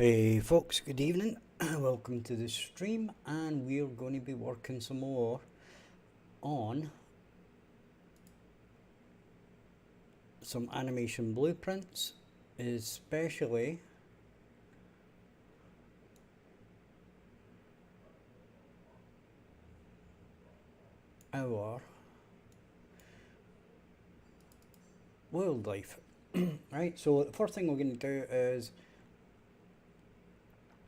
Hey folks, good evening. Welcome to the stream, and we're going to be working some more on some animation blueprints, especially our wildlife. Right, so the first thing we're going to do is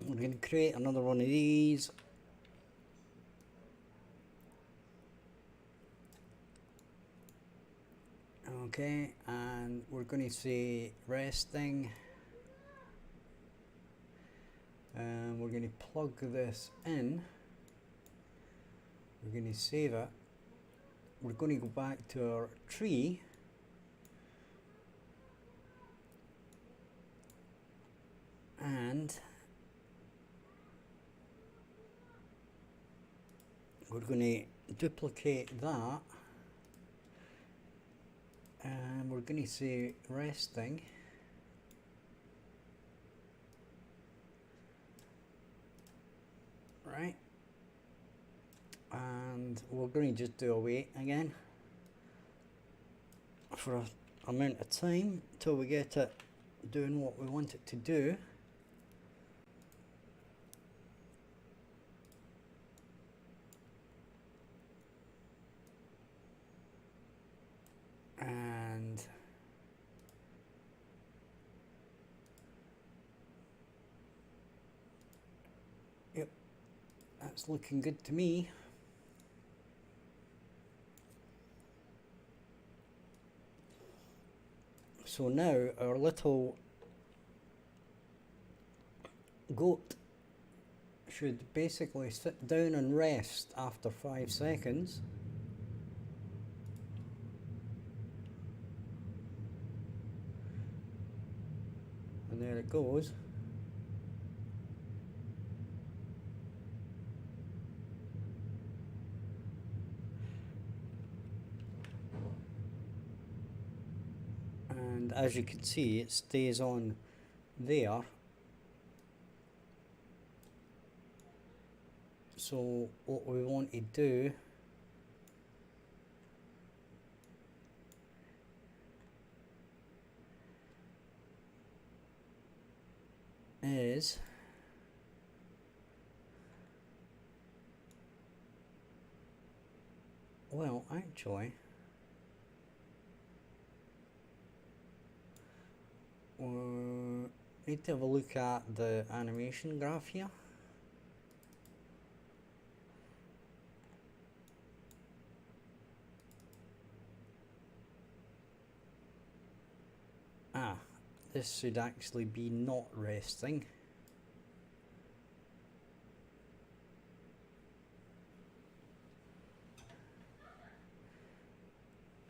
we're going to create another one of these. Okay, and we're going to say resting, and we're going to plug this in. We're going to save it. We're going to go back to our tree, and we're going to duplicate that, and we're going to say resting, right, and we're going to just do a wait again for a amount of time till we get it doing what we want it to do. And yep, that's looking good to me. So now our little goat should basically sit down and rest after 5 seconds. And there it goes. And as you can see, it stays on there. So what we want to do is well, actually we need to have a look at the animation graph here. This should actually be not resting.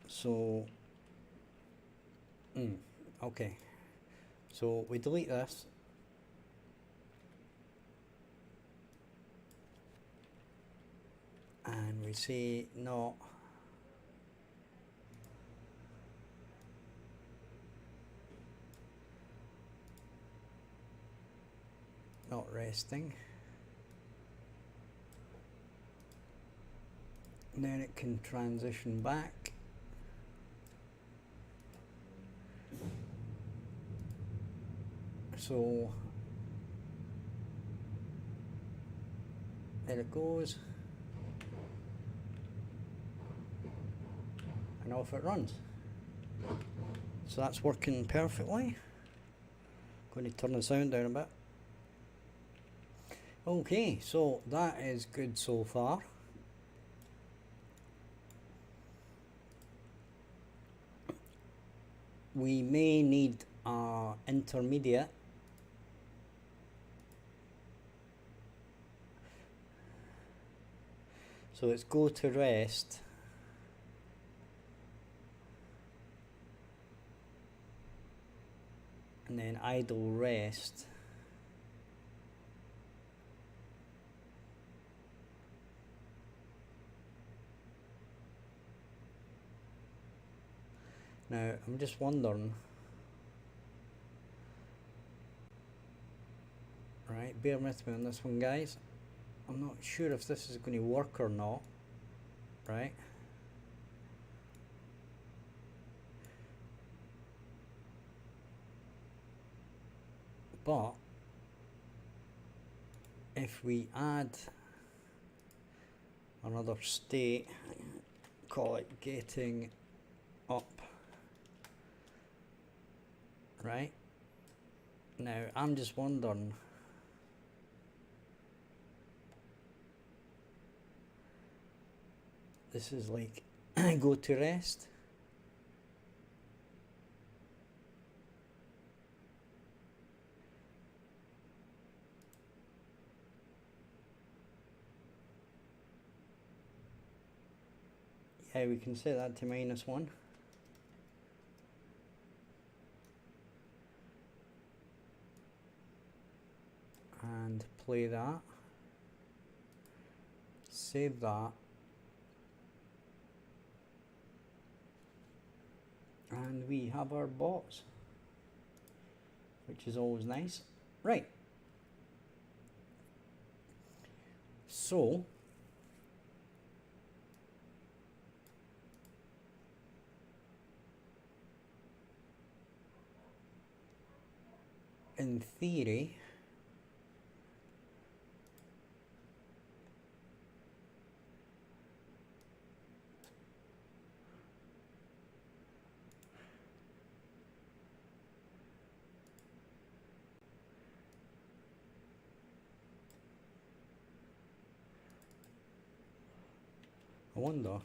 So, okay. So we delete this. And we say not resting. And then it can transition back. So there it goes, and off it runs. So that's working perfectly. Going to turn the sound down a bit. Okay, so that is good so far. We may need intermediate. So let's go to rest. And then idle rest. Now, I'm just wondering, bear with me on this one, guys. I'm not sure if this is going to work or not, right? But if we add another state, call it getting up, right? Now I'm just wondering, this is like go to rest. Yeah, we can set that to -1. And play that. Save that. And we have our bots, which is always nice. Right. So, in theory, I wonder.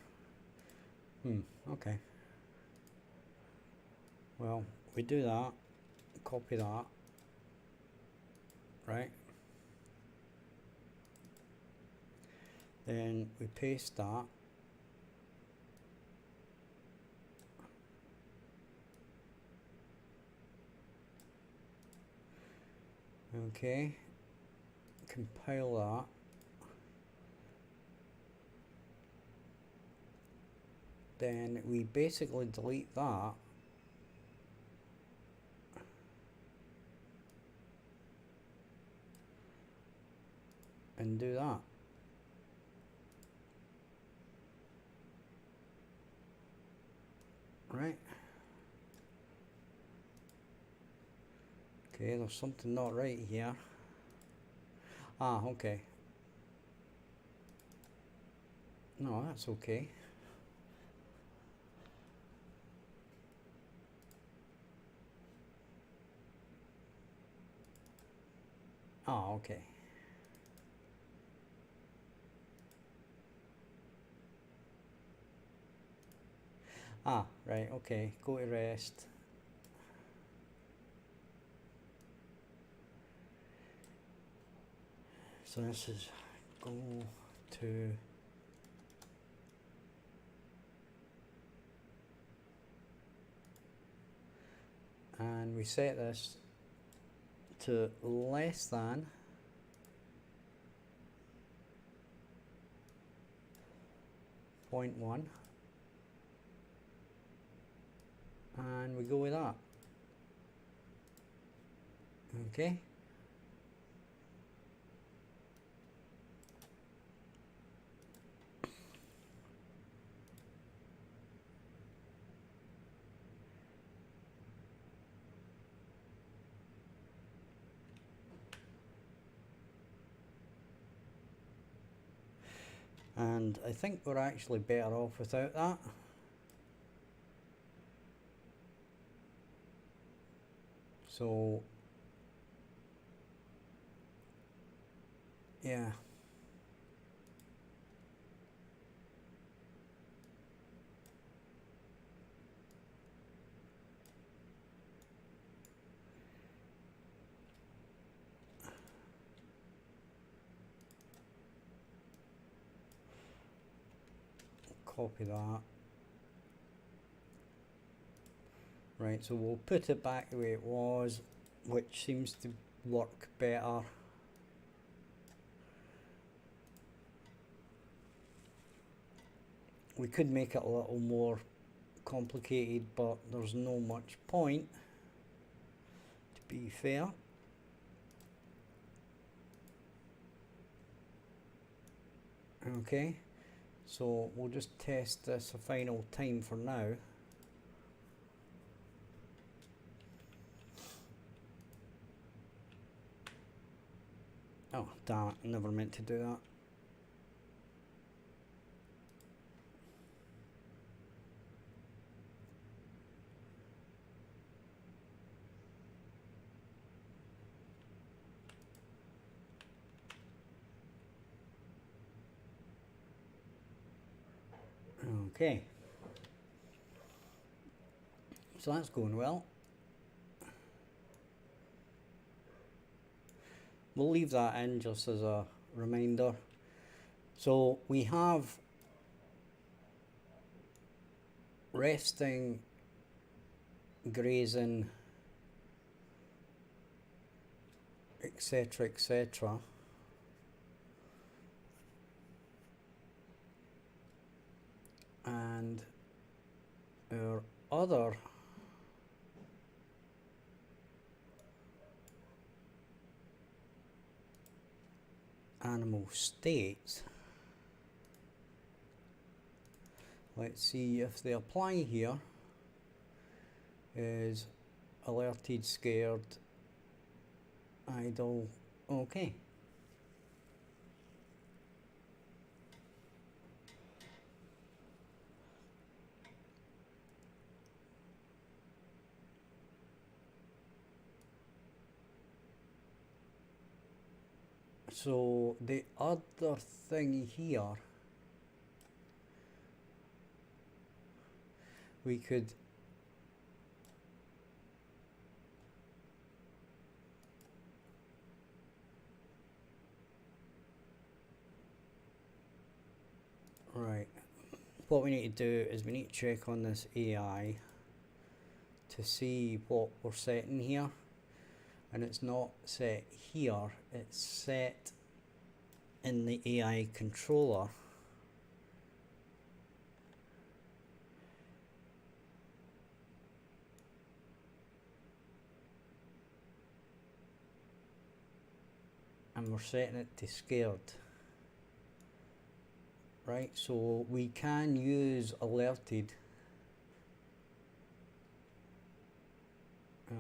Okay. Well, we do that, copy that, right? Then we paste that. Okay. Compile that. Then we basically delete that. And do that. Right. Okay, there's something not right here. Ah, okay. No, that's okay. Ah, okay. Ah, right, okay. Go to rest. So this is go to and we set this to less than .1 and we go with that. Okay. And I think we're actually better off without that. So, yeah. Copy that. Right, so we'll put it back the way it was, which seems to work better. We could make it a little more complicated, but there's no much point, to be fair. Okay, so we'll just test this a final time for now. Oh, damn it, never meant to do that. Okay, so that's going well. We'll leave that in just as a reminder. So we have resting, grazing, etc., etc. And our other animal states, let's see if the apply here is alerted, scared, idle. Okay. So the other thing here, we could right, what we need to do is we need to check on this AI to see what we're setting here, and it's not set here, it's set in the AI controller. And we're setting it to scared. Right, so we can use alerted.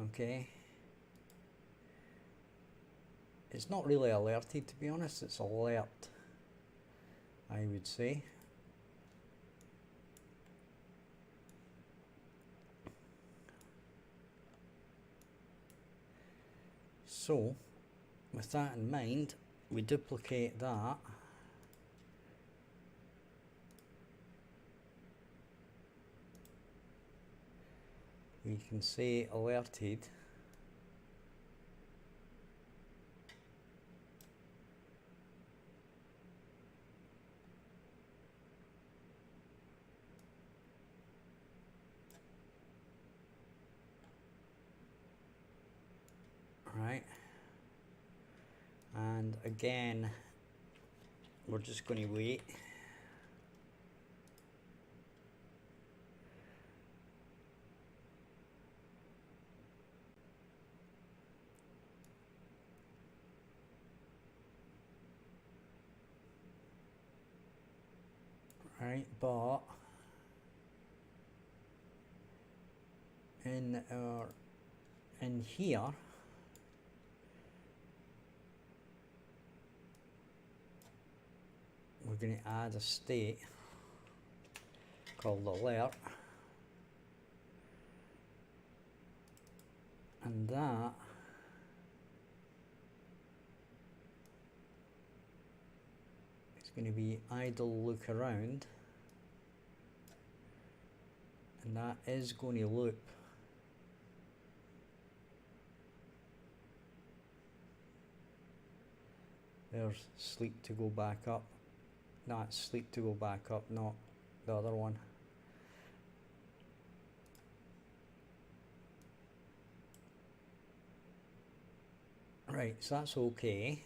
Okay. It's not really alerted, to be honest, it's alert, I would say. So, with that in mind, we duplicate that. We can say alerted. Right. And again, we're just going to wait. Right, but in here we're going to add a state called alert, and that is going to be idle look around, and that is going to loop. There's sleep to go back up. That's sleep to go back up, not the other one. Right, so that's okay.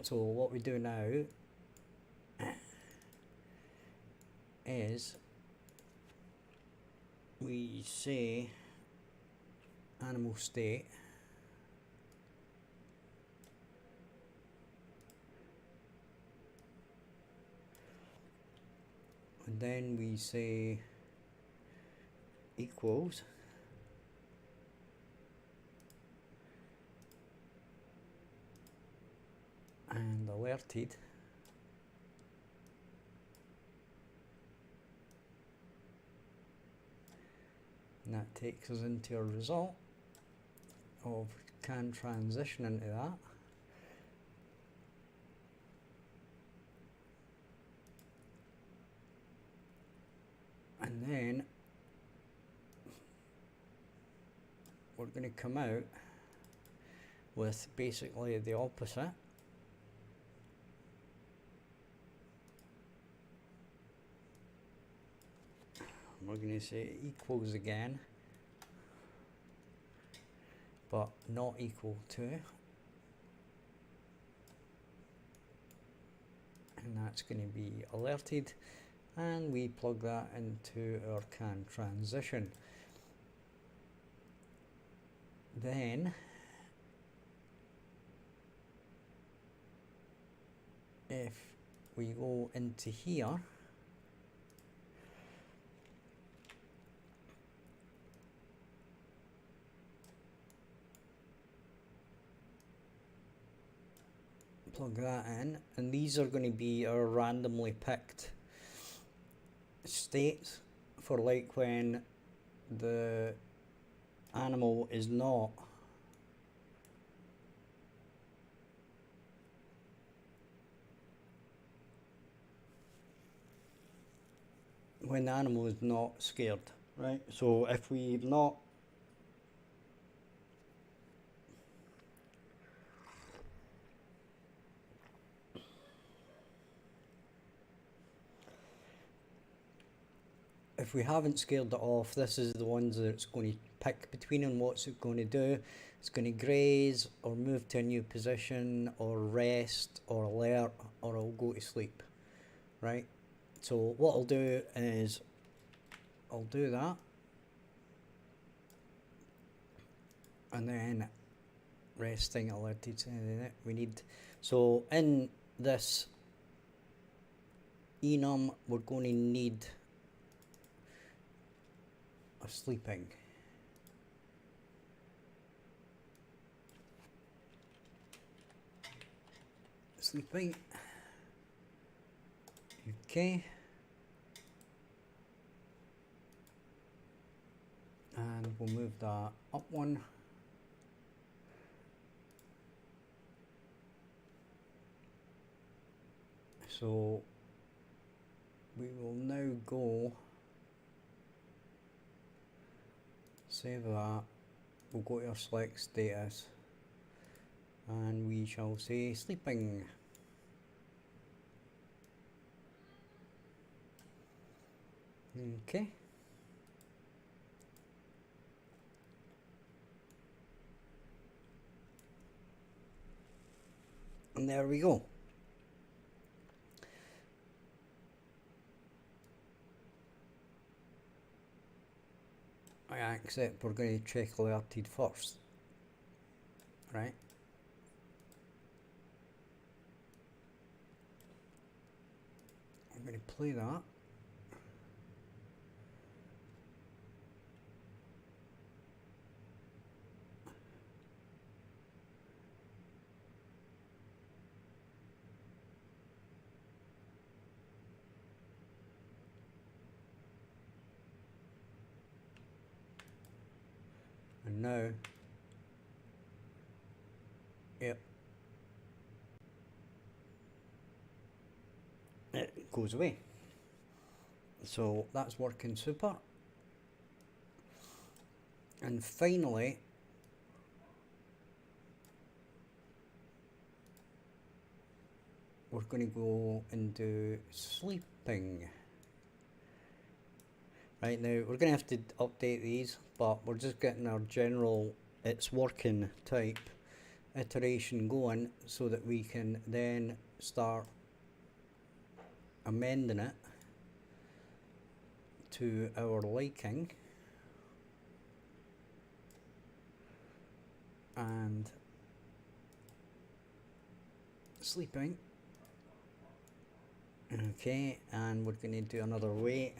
So what we do now is we say animal state and then we say equals and alerted, and that takes us into a result of can transition into that. And then we're going to come out with basically the opposite. We're going to say equals again, but not equal to, and that's going to be alerted, and we plug that into our can transition. Then if we go into here, plug that in, and these are going to be our randomly picked states for like when the animal is not scared, right? So if we've not if we haven't scared it off, this is the ones that it's going to pick between, and what's it going to do? It's going to graze or move to a new position or rest or alert, or it'll go to sleep, right? So what I'll do is I'll do that, and then resting, alerted, we need, so in this enum we're going to need a sleeping. Okay, and we'll move that up one. So we will now go save that, we'll go to our select status, and we shall say sleeping. Okay. And there we go. Except we're going to check alerted first, right? I'm going to play that. And now, yep, it goes away. So that's working super. And finally, we're going to go and do sleeping. Right, now we're going to have to update these, but we're just getting our general it's working type iteration going so that we can then start amending it to our liking. And sleeping Okay, and we're going to do another wait.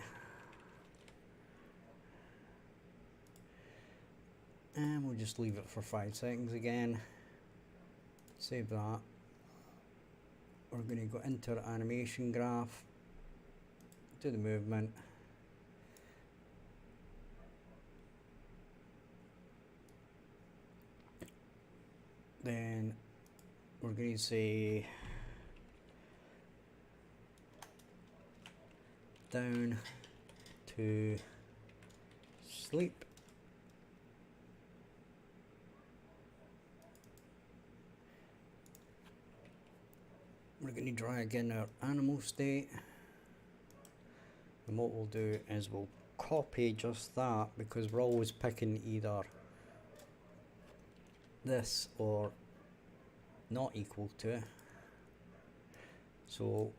And we'll just leave it for 5 seconds again. Save that. We're going to go into our animation graph, do the movement. Then we're going to say down to sleep. We're going to drag in our animal state, and what we'll do is we'll copy just that, because we're always picking either this or not equal to. So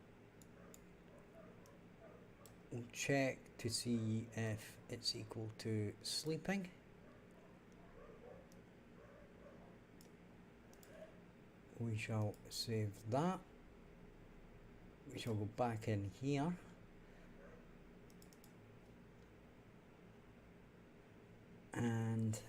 we'll check to see if it's equal to sleeping. We shall save that. We shall go back in here. And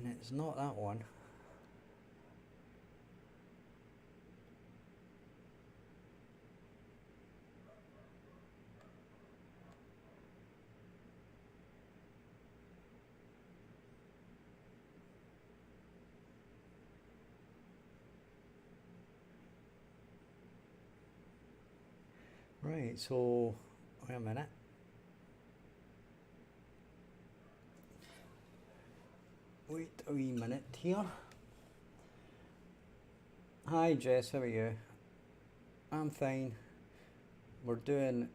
it's not that one. Right, so wait a minute. Wait a wee minute here. Hi Jess, how are you? I'm fine. We're doing...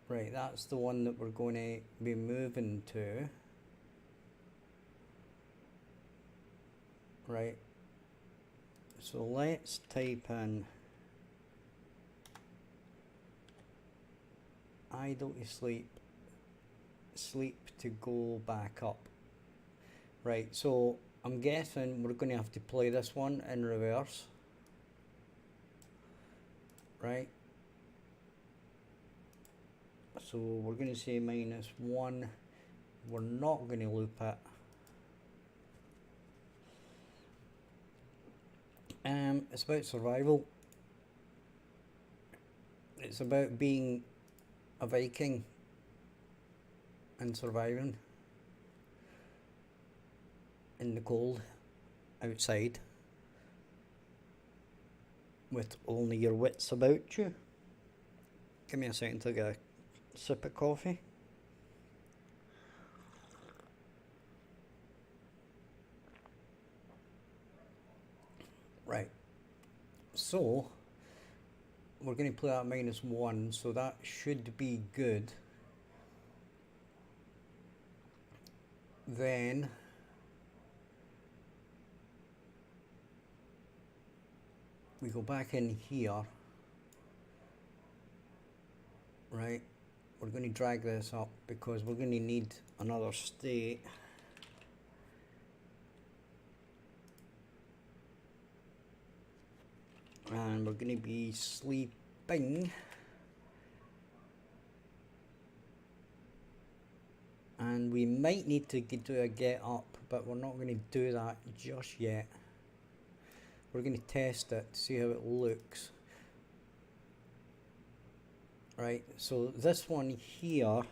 Right, that's the one that we're going to be moving to. Right. So let's type in idle to sleep, sleep to go back up. Right, so I'm guessing we're going to have to play this one in reverse. Right. So we're going to say -1. We're not going to loop it. It's about survival. It's about being a Viking and surviving in the cold outside with only your wits about you. Give me a second to get a sip of coffee. Right, so we're going to play that -1, so that should be good. Then we go back in here. Right, we're going to drag this up because we're going to need another state. And we're going to be sleeping. And we might need to do a get up, but we're not going to do that just yet. We're going to test it to see how it looks. Right, so this one here,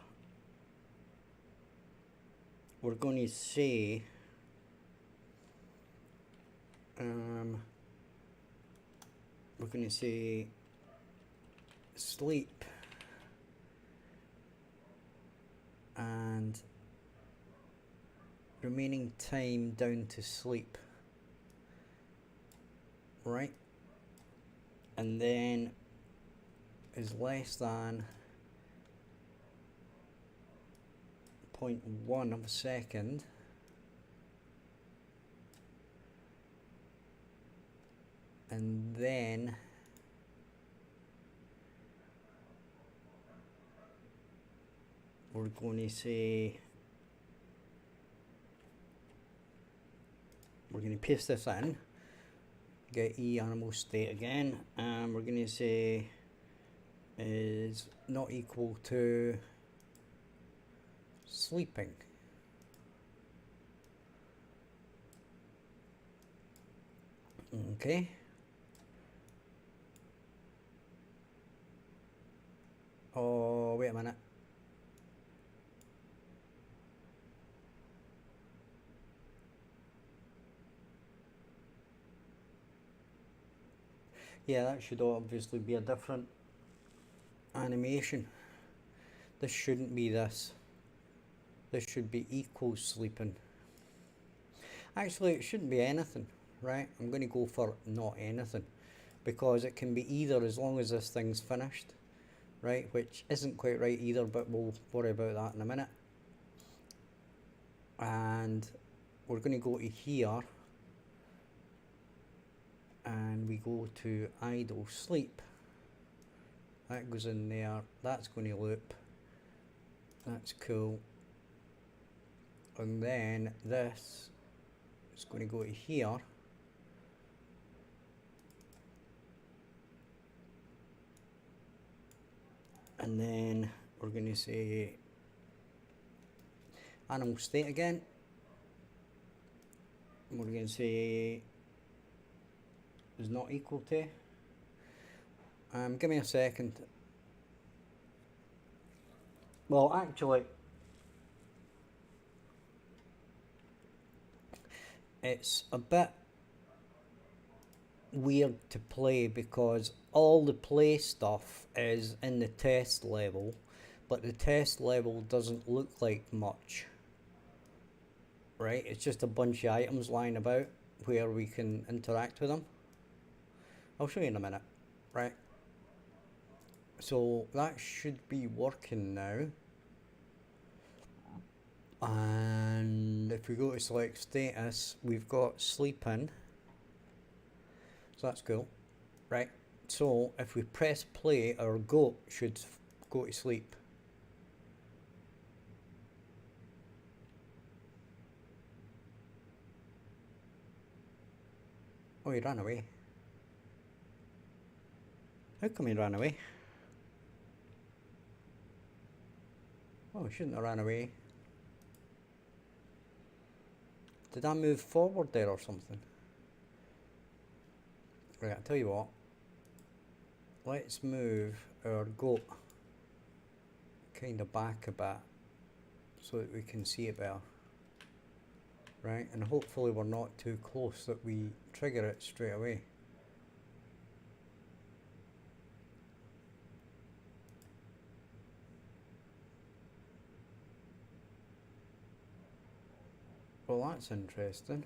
we're going to say we're going to say sleep and remaining time down to sleep, right, and then is less than 0.1 of a second, and then we're going to say, we're going to paste this in, get animal state again, and we're going to say is not equal to sleeping. Okay. Oh, wait a minute. Yeah, that should obviously be a different animation. This shouldn't be this. This should be equals sleeping. Actually, it shouldn't be anything, right? I'm going to go for not anything, because it can be either as long as this thing's finished, right? Which isn't quite right either, but we'll worry about that in a minute. And we're going to go to here, and we go to idle sleep. That goes in there, that's going to loop, that's cool. And then this is going to go to here, and then we're going to say animal state again. We're going to say is not equal to. Give me a second. Well, actually, it's a bit weird to play because all the play stuff is in the test level, but the test level doesn't look like much, right? It's just a bunch of items lying about where we can interact with them. I'll show you in a minute, right? So that should be working now. And if we go to select status, we've got sleeping. So that's cool, right? So if we press play, our goat should go to sleep. Oh, he ran away. How come he ran away? Oh, he shouldn't have ran away. Did I move forward there or something? Right, I'll tell you what. Let's move our goat kind of back a bit so that we can see it better. Right, and hopefully we're not too close that we trigger it straight away. Well, that's interesting.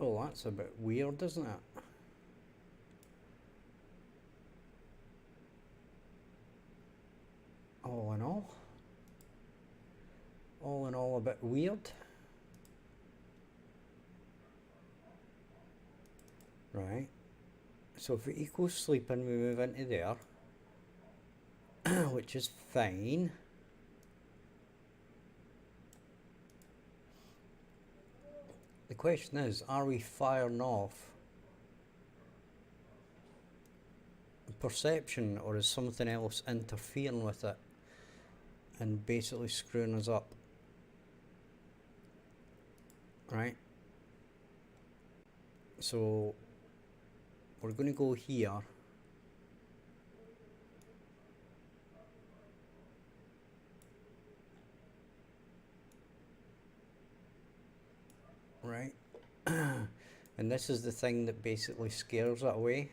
Oh, that's a bit weird, isn't it? All in all a bit weird. Right, so if we equal sleeping, we move into there, which is fine. The question is, are we firing off perception, or is something else interfering with it and basically screwing us up? Right, so we're going to go here, right? And this is the thing that basically scares it away.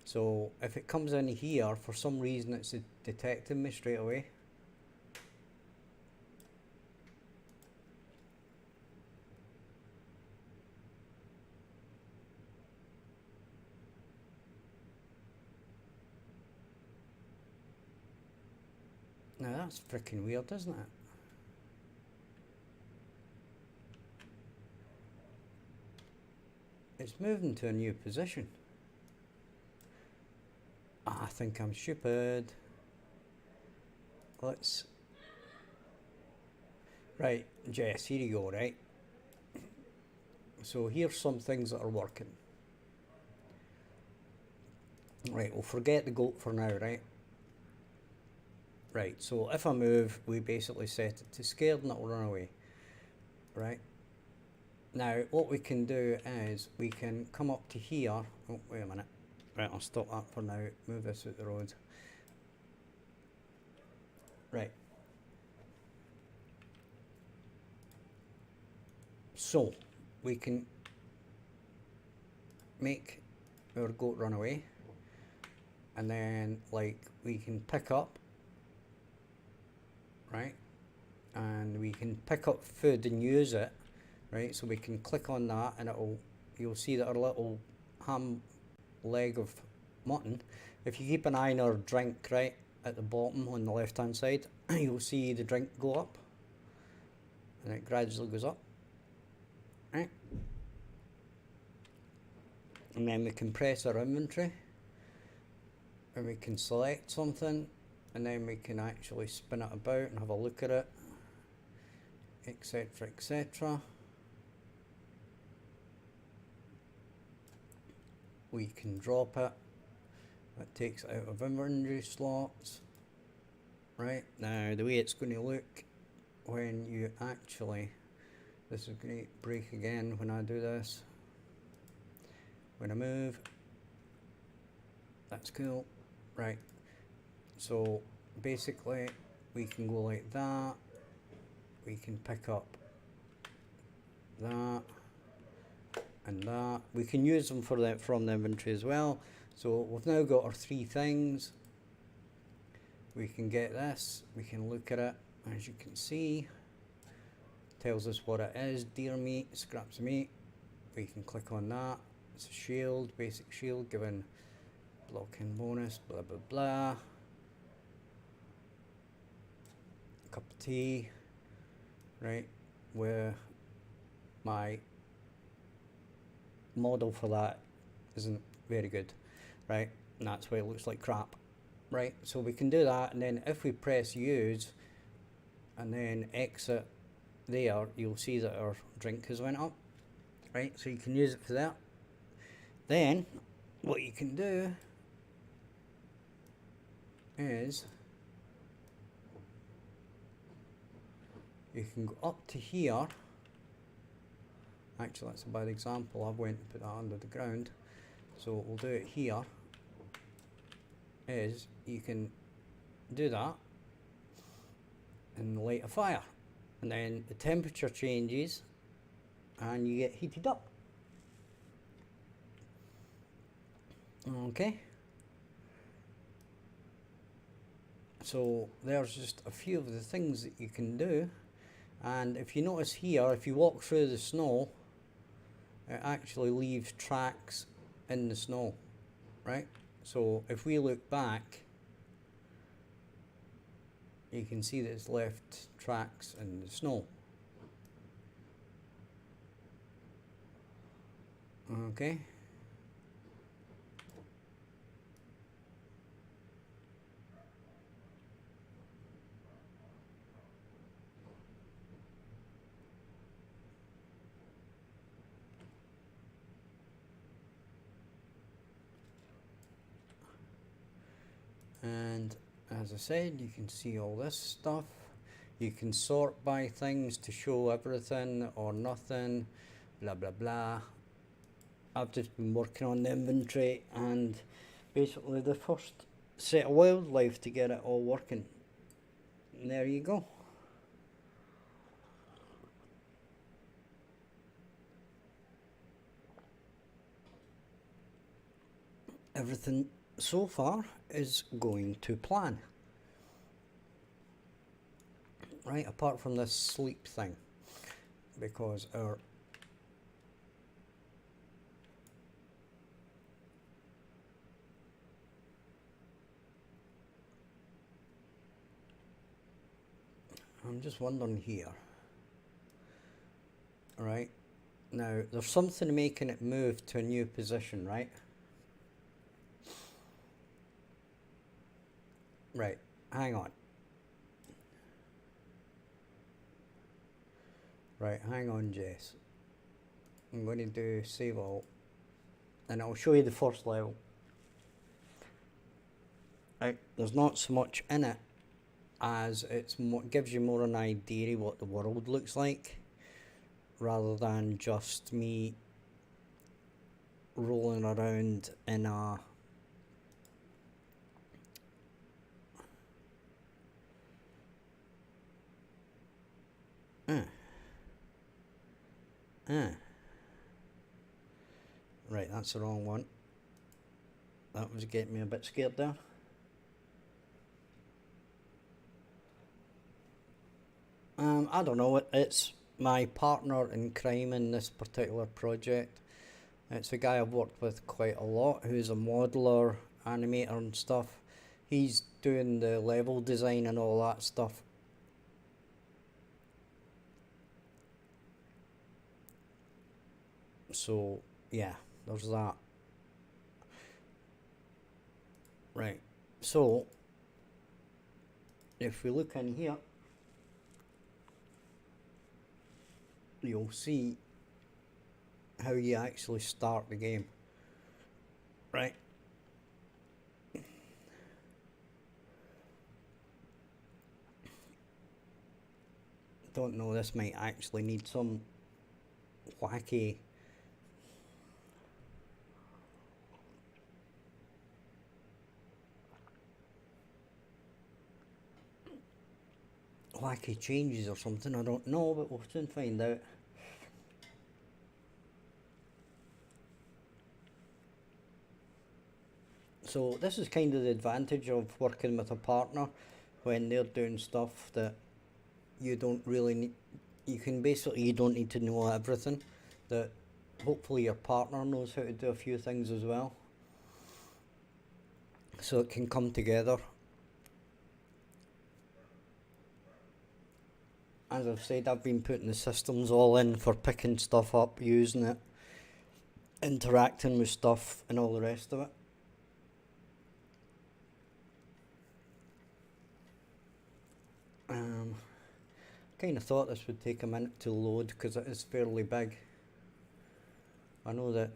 So if it comes in here, for some reason it's detecting me straight away. Now that's freaking weird, isn't it? it's moving to a new position. I think I'm stupid. Let's... Right, Jess, here you go, right? So here's some things that are working. Right, we'll forget the goat for now, right? Right, so if I move, we basically set it to scared and it'll run away. Right? Now, what we can do is we can come up to here. Oh, wait a minute. Right, I'll stop that for now. Move this out the road. Right. So, we can make our goat run away. And then, like, we can pick up. Right? And we can pick up food and use it. Right? So we can click on that and you'll see that our little ham leg of mutton, if you keep an eye on our drink right at the bottom on the left hand side, you'll see the drink go up and it gradually goes up, right? And then we can press our inventory and we can select something and then we can actually spin it about and have a look at it, etc, etc. We can drop it. It takes it out of inventory slots. Right, now the way it's going to look when you actually, this is going to break again when I do this. When I move, that's cool. Right, so basically we can go like that. We can pick up that and that. We can use them from the inventory as well. So we've now got our three things. We can get this, we can look at it, as you can see, tells us what it is, deer meat, scraps of meat. We can click on that. It's a shield, basic shield, given blocking bonus, blah blah blah. Cup of tea, right, where my model for that isn't very good, right, and that's why it looks like crap, right? So we can do that, and then if we press use and then exit there, you'll see that our drink has went up, right? So you can use it for that. Then what you can do is you can go up to here. Actually, that's a bad example. I went and put that under the ground. So what we'll do it here is you can do that and light a fire. And then the temperature changes and you get heated up. Okay. So there's just a few of the things that you can do. And if you notice here, if you walk through the snow, it actually leaves tracks in the snow, right? So if we look back, you can see that it's left tracks in the snow. Okay. And as I said, you can see all this stuff. You can sort by things to show everything or nothing, blah blah blah. I've just been working on the inventory and basically the first set of wildlife to get it all working. And there you go. Everything so far is going to plan. Right, apart from this sleep thing, because our I'm just wondering here, right, Now, there's something making it move to a new position, right? Right, hang on. Right, hang on, Jess. I'm going to do save all, and I'll show you the first level. Right, there's not so much in it as gives you more an idea of what the world looks like, rather than just me rolling around in a right, that's the wrong one. That was getting me a bit scared there. I don't know, it's my partner in crime in this particular project. It's a guy I've worked with quite a lot, who's a modeler, animator and stuff. He's doing the level design and all that stuff. So, yeah, there's that. Right, so, if we look in here, you'll see how you actually start the game. Right. Don't know, this might actually need some wacky changes or something, I don't know, but we'll soon find out. So this is kind of the advantage of working with a partner when they're doing stuff that you don't really need. You don't need to know everything. That hopefully your partner knows how to do a few things as well, so it can come together. As I've said, I've been putting the systems all in for picking stuff up, using it, interacting with stuff and all the rest of it. Kind of thought this would take a minute to load because it is fairly big. I know that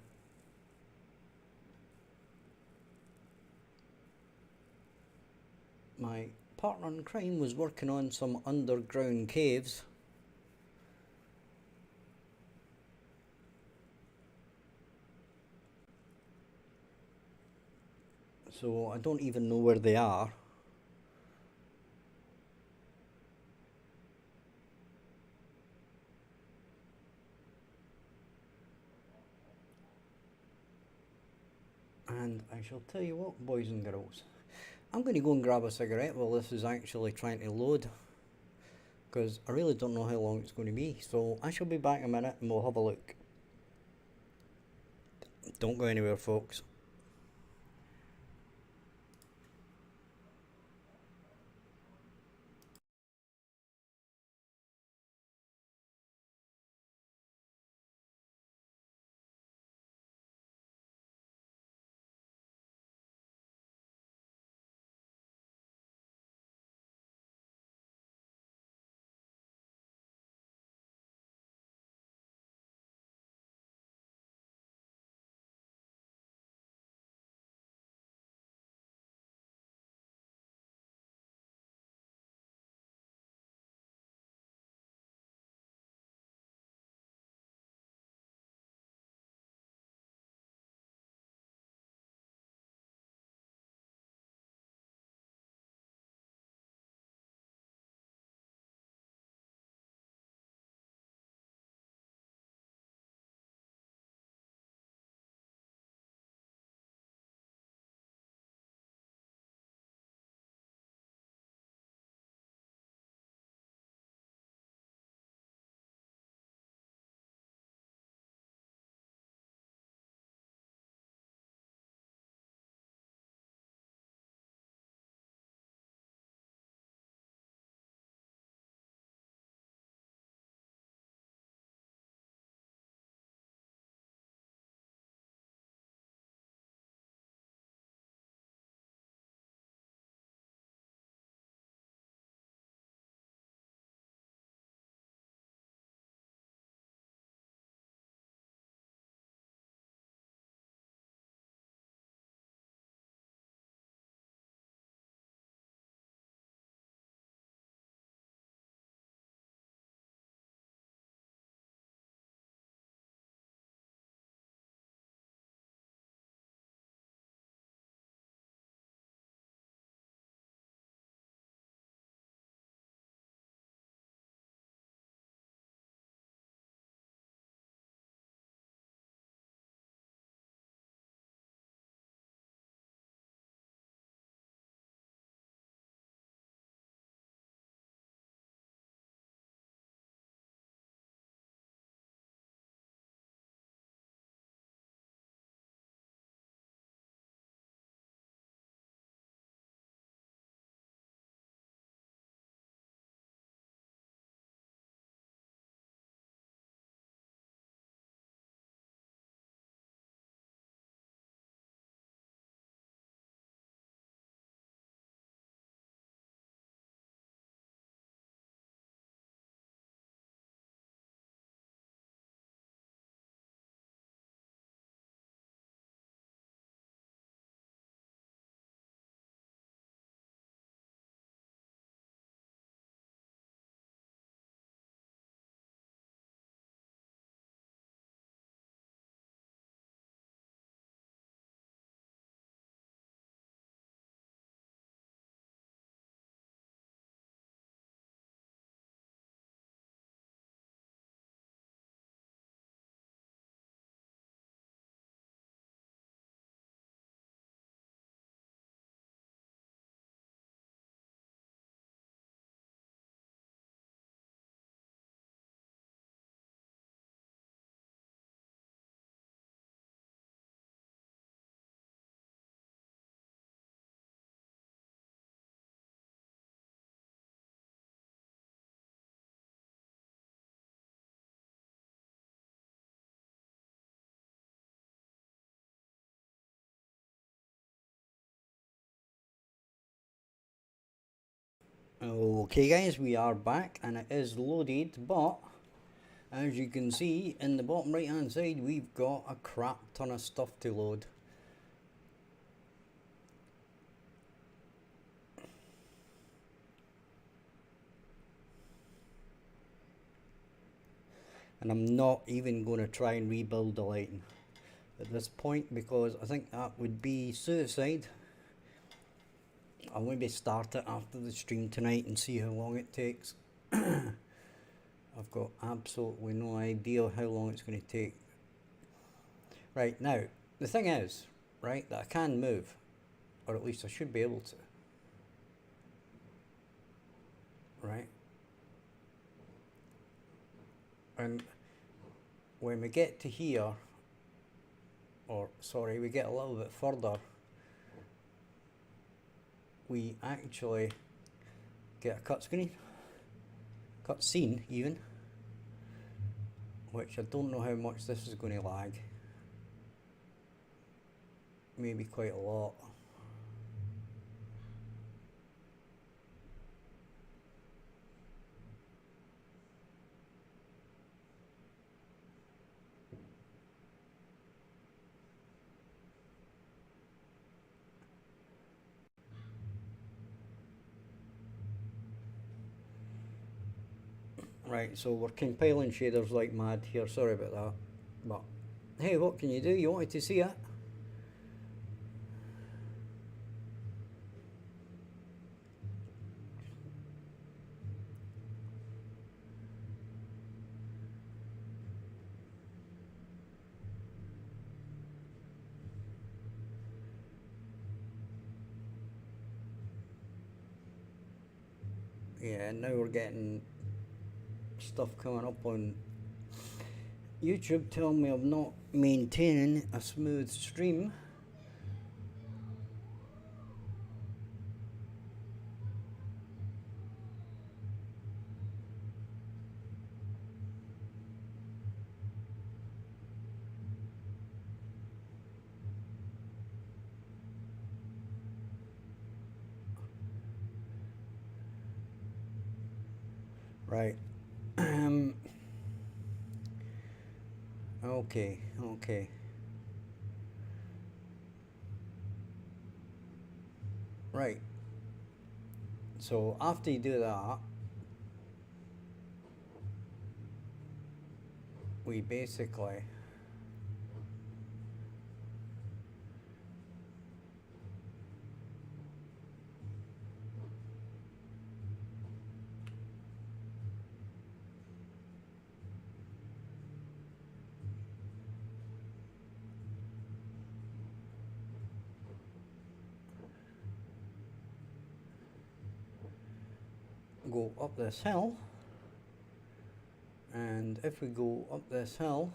my partner in crime was working on some underground caves. So I don't even know where they are. And I shall tell you what, boys and girls, I'm going to go and grab a cigarette while this is actually trying to load, because I really don't know how long it's going to be. So I shall be back in a minute and we'll have a look. Don't go anywhere, folks. Okay guys, we are back and it is loaded, but as you can see in the bottom right hand side we've got a crap ton of stuff to load. And I'm not even going to try and rebuild the lighting at this point because I think that would be suicide. I'll maybe start it after the stream tonight and see how long it takes. I've got absolutely no idea how long it's going to take. Right, now, the thing is, right, that I can move, or at least I should be able to. Right? And when we get to here, or sorry, we get a little bit further, we actually get a cut screen, cut scene even, which I don't know how much this is going to lag. Maybe quite a lot. Right, so we're compiling shaders like mad here, sorry about that. But hey, what can you do? You wanted to see it? Yeah, now we're getting stuff coming up on YouTube telling me I'm not maintaining a smooth stream. Right. Okay, okay. Right. So after you do that, we basically go up this hill, and if we go up this hill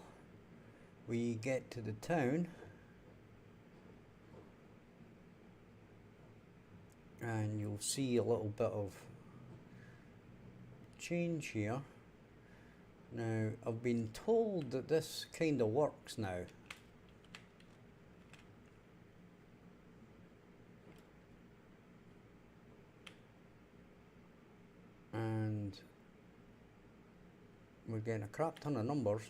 we get to the town, and you'll see a little bit of change here. Now I've been told that this kind of works now. And we're getting a crap ton of numbers.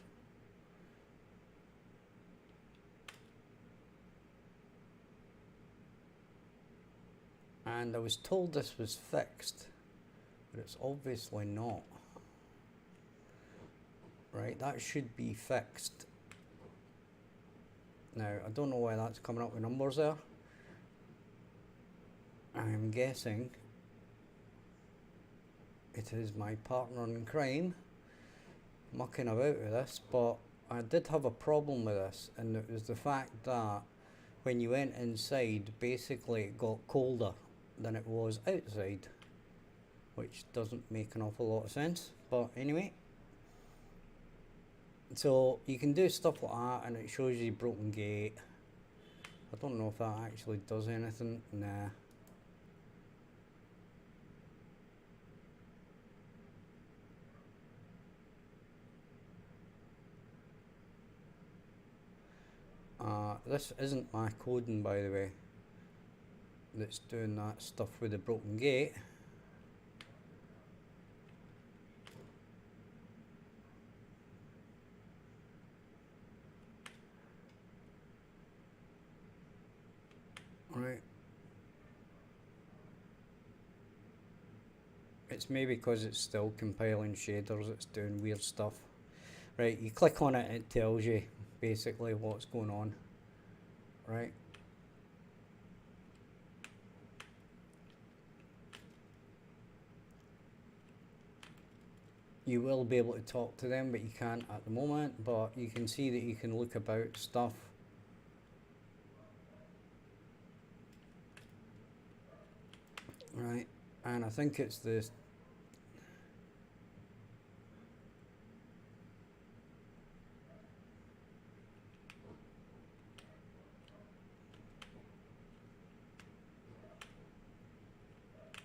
And I was told this was fixed, but it's obviously not. Right, that should be fixed. Now, I don't know why that's coming up with numbers there. I'm guessing it is my partner in crime mucking about with this, but I did have a problem with this, and it was the fact that when you went inside, basically it got colder than it was outside, which doesn't make an awful lot of sense, but anyway. So you can do stuff like that, and it shows you broken gate. I don't know if that actually does anything. Nah. This isn't my coding, by the way, that's doing that stuff with the broken gate. it's maybe because it's still compiling shaders, it's doing weird stuff. Right, you click on it, it tells you basically what's going on, right? You will be able to talk to them, but you can't at the moment. But you can see that you can look about stuff. Right, and I think it's this.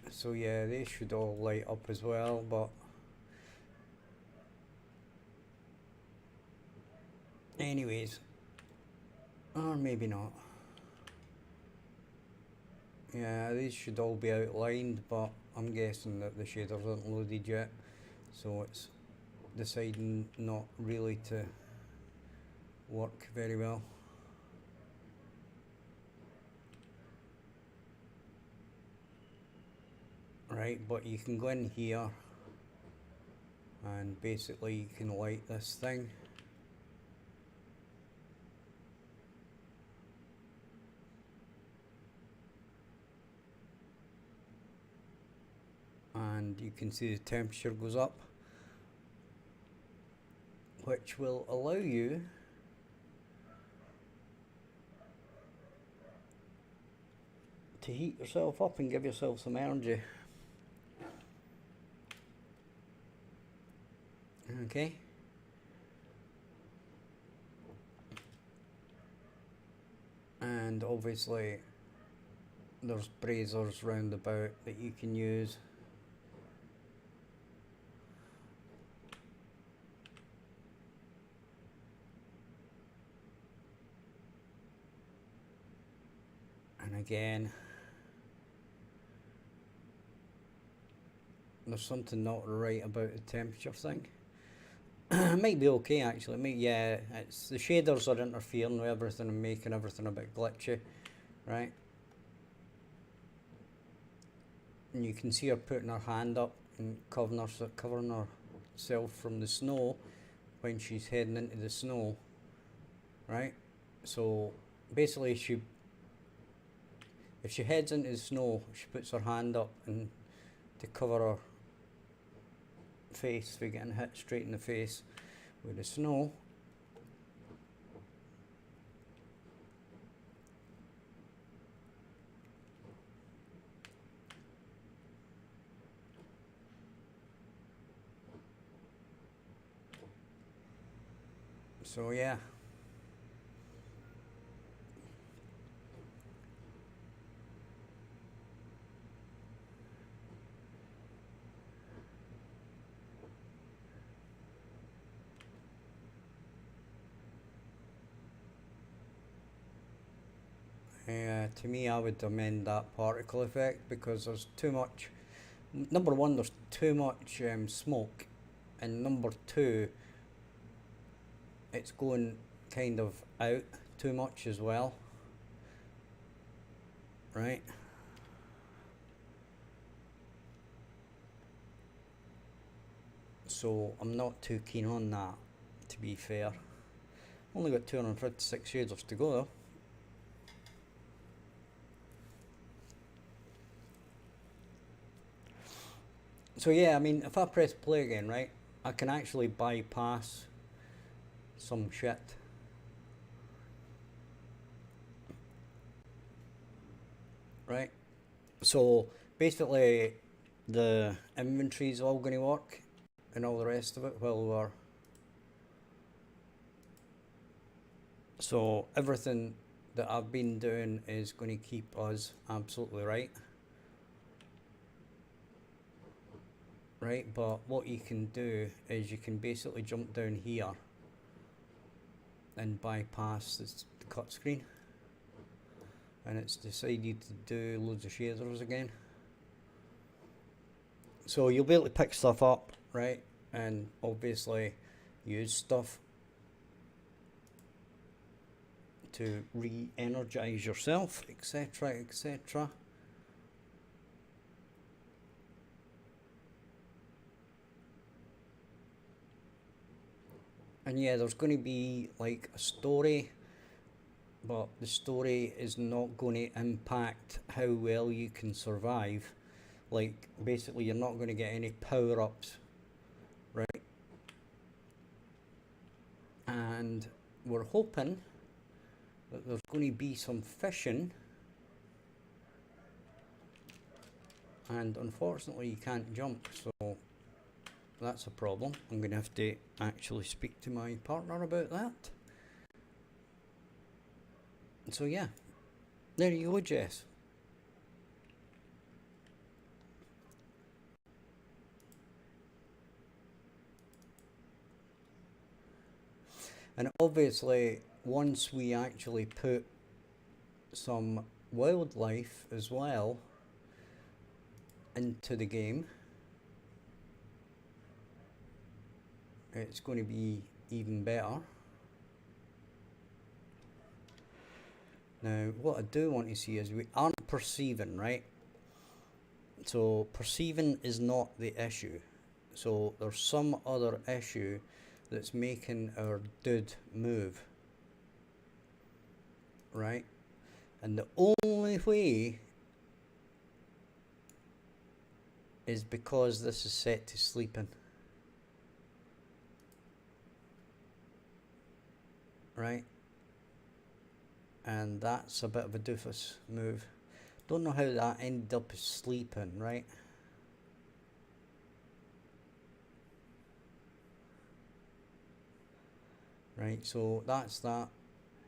So yeah, they should all light up as well, but anyways, or maybe not. Yeah, these should all be outlined, but I'm guessing that the shaders aren't loaded yet, so it's deciding not really to work very well. Right, but you can go in here and basically you can light this thing. And you can see the temperature goes up, which will allow you to heat yourself up and give yourself some energy. Okay. And obviously there's braziers round about that you can use. And again, there's something not right about the temperature thing. It might be okay actually. Yeah, it's the shaders are interfering with everything and making everything a bit glitchy, right? And you can see her putting her hand up and covering herself from the snow when she's heading into the snow, right? So basically, if she heads into the snow, she puts her hand up and to cover her face for getting hit straight in the face with the snow. So yeah. To me, I would amend that particle effect because there's too much. Number one, there's too much smoke, and number two, it's going kind of out too much as well, right? So I'm not too keen on that, to be fair. Only got 256 shaders to go though. So yeah, I mean, if I press play again, right, I can actually bypass some shit. Right? So basically, the inventory is all going to work and all the rest of it while we're. So everything that I've been doing is going to keep us absolutely right. Right, but what you can do is you can basically jump down here and bypass this cut screen, and it's decided to do loads of shaders again. So you'll be able to pick stuff up, right, and obviously use stuff to re-energize yourself, etc., etc. And yeah, there's going to be like a story, but the story is not going to impact how well you can survive. Like, basically, you're not going to get any power ups, right? And we're hoping that there's going to be some fishing, and unfortunately, you can't jump, so that's a problem. I'm going to have to actually speak to my partner about that. So, yeah, there you go, Jess. And obviously, once we actually put some wildlife as well into the game, it's going to be even better. Now, what I do want to see is we aren't perceiving, right? So, perceiving is not the issue. So, there's some other issue that's making our dude move, right? And the only way is because this is set to sleeping, right? And that's a bit of a doofus move. Don't know how that ended up as sleeping, right? Right, so that's that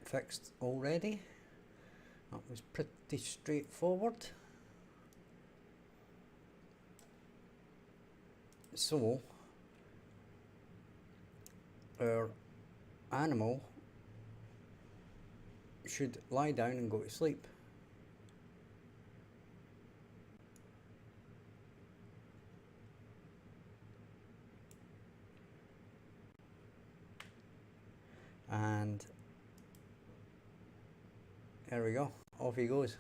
fixed already. That was pretty straightforward. So, our animal should lie down and go to sleep. And there we go, off he goes.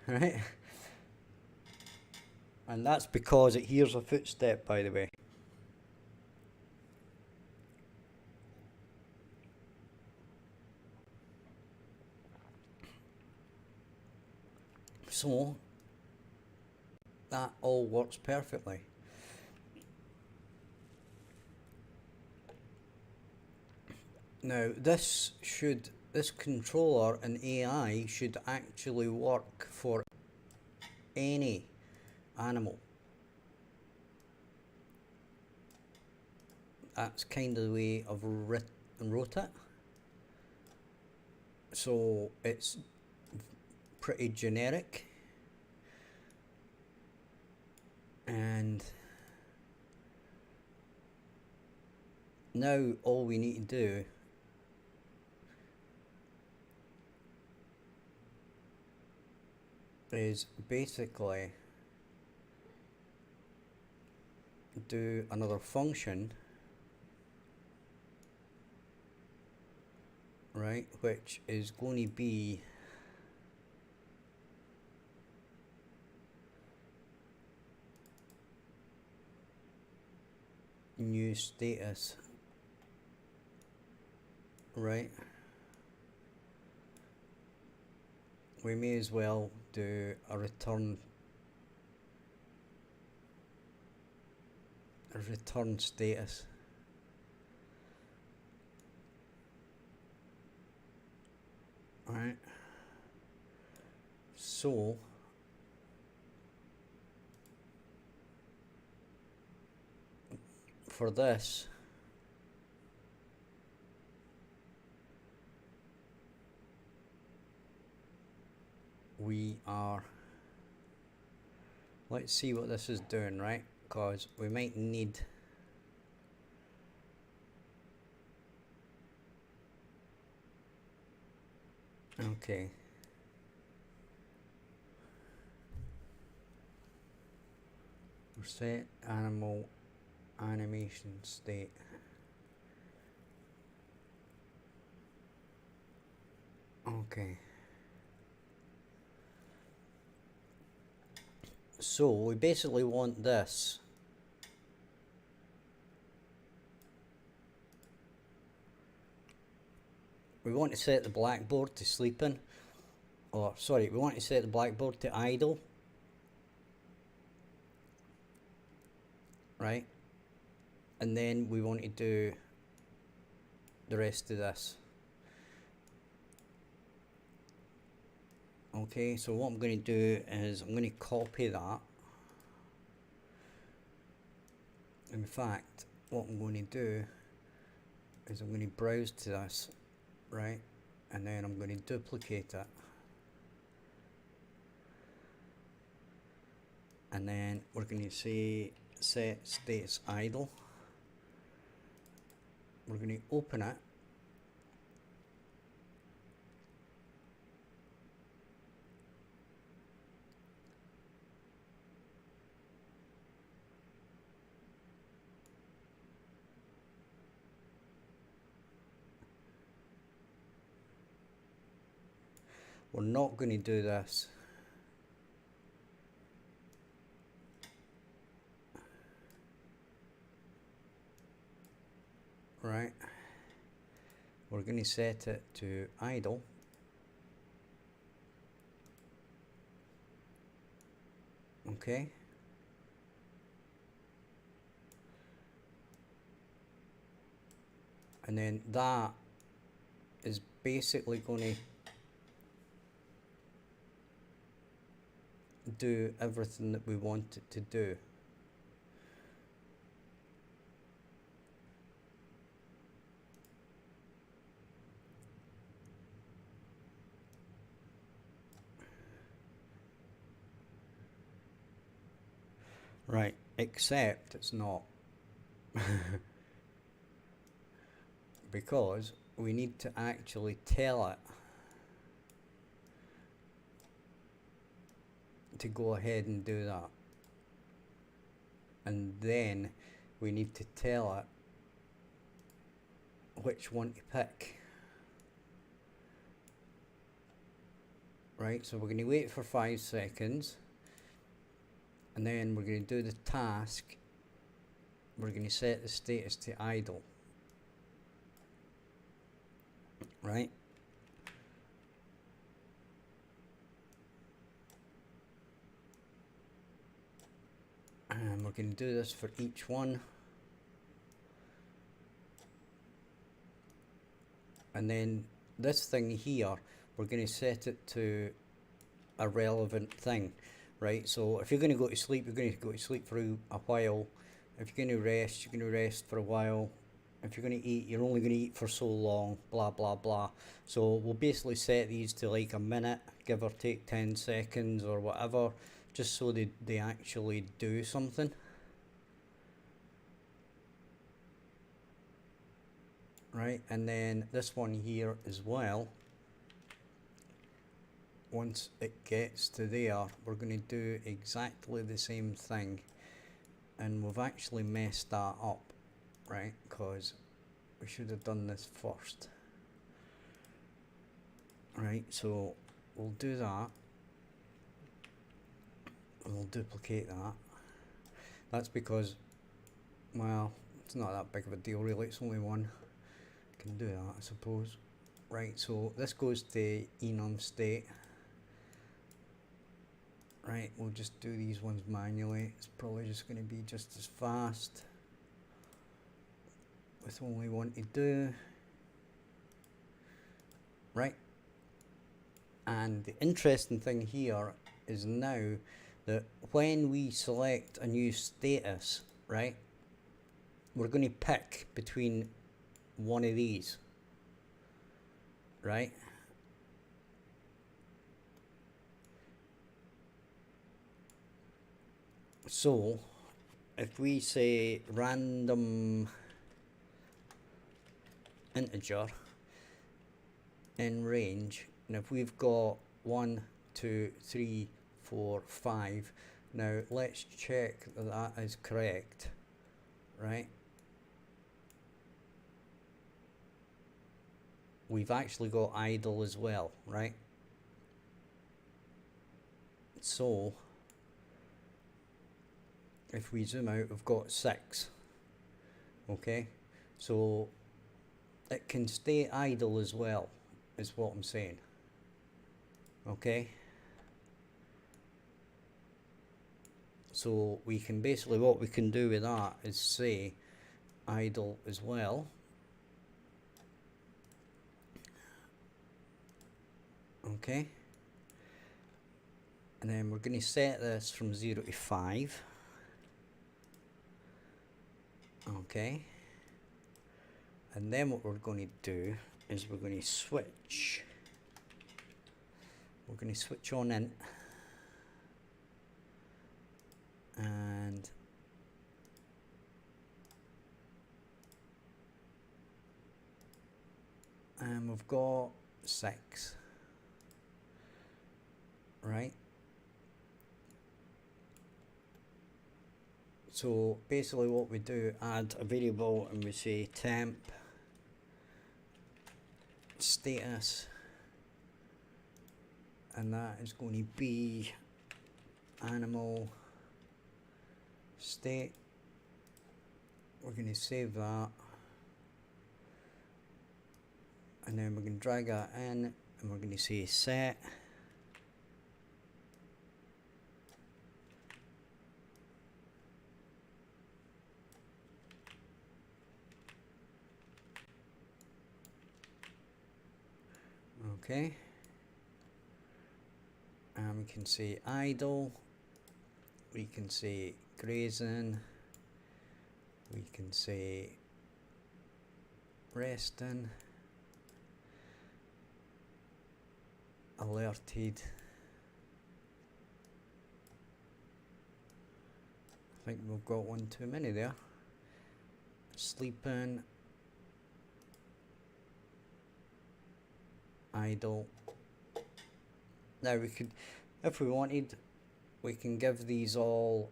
Right? And that's because it hears a footstep, by the way. So, that all works perfectly. Now, this controller and AI should actually work for any animal. That's kind of the way I've wrote it. So it's pretty generic, and now all we need to do is basically do another function, right, which is going to be new status, right? We may as well do a return status. Alright. So for this, we are, let's see what this is doing, right? Because we might need okay. Set animal animation state. Okay. So we basically want this we want to set the blackboard to sleeping, or sorry, we want to set the blackboard to idle, right? And then we want to do the rest of this. Okay, so what I'm going to do is I'm going to copy that. In fact, what I'm going to do is I'm going to browse to this, right? And then I'm going to duplicate it. And then we're going to say set status idle. We're going to open it. We're not going to do this. Right. We're going to set it to idle. Okay. And then that is basically going to do everything that we want it to do. Right, except it's not. Because we need to actually tell it to go ahead and do that. And then we need to tell it which one to pick. Right, so we're going to wait for 5 seconds. And then we're going to do the task. We're going to set the status to idle. Right? And we're going to do this for each one. And then this thing here, we're going to set it to a relevant thing. Right? So if you're going to go to sleep, you're going to go to sleep for a while. If you're going to rest, you're going to rest for a while. If you're going to eat, you're only going to eat for so long, blah, blah, blah. So we'll basically set these to like a minute, give or take 10 seconds or whatever, just so they actually do something. Right, and then this one here as well. Once it gets to there, we're going to do exactly the same thing. And we've actually messed that up, right? Because we should have done this first. Right, so we'll do that. We'll duplicate that. That's because, well, it's not that big of a deal really, it's only one. Can do that, I suppose. Right, so this goes to enum state. Right, we'll just do these ones manually. It's probably just going to be just as fast with only one to do. Right, and the interesting thing here is now that when we select a new status, right, we're going to pick between one of these, right? So if we say random integer in range, and if we've got 1, 2, 3, 4, 5, now let's check that is correct, right? We've actually got idle as well, right? So if we zoom out, we've got 6. Okay, so it can stay idle as well, is what I'm saying. Okay. So we can basically, what we can do with that is say idle as well. Okay. And then we're going to set this from 0 to 5. Okay. And then what we're going to do is we're going to switch. We're going to switch on in. And we've got 6. Right. So basically what we do, add a variable and we say temp status, and that is going to be animal state. We're going to save that, and then we're going to drag that in and we're going to say set. Okay, and we can say idle, we can say grazing, we can say resting, alerted. I think we've got one too many there. Sleeping, idle. Now we could, if we wanted, we can give these all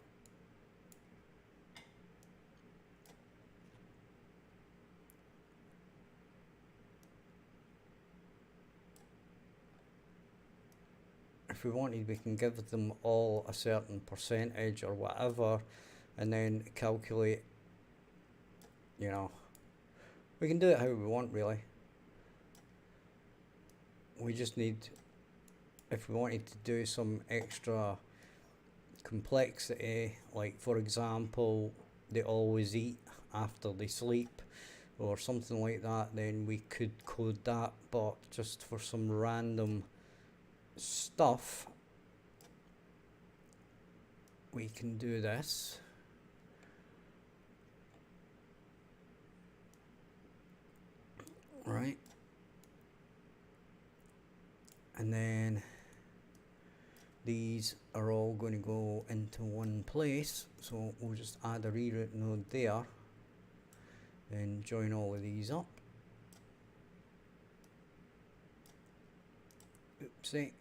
if we wanted, we can give them all a certain percentage or whatever, and then calculate, you know, we can do it how we want really. We just need, if we wanted to do some extra complexity, like for example, they always eat after they sleep or something like that, then we could code that. But just for some random stuff, we can do this. Right. And then these are all going to go into one place, so we'll just add a reroute node there, then join all of these up. Oopsie.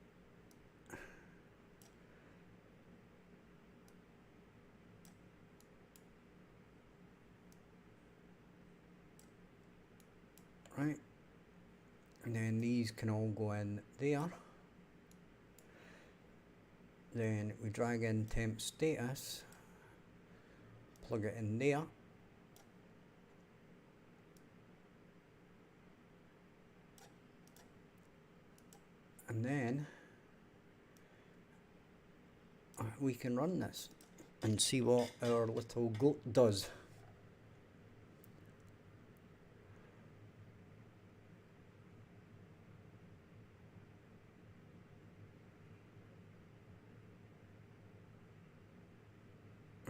Right, and then these can all go in there. Then we drag in temp status, plug it in there, and then we can run this and see what our little goat does.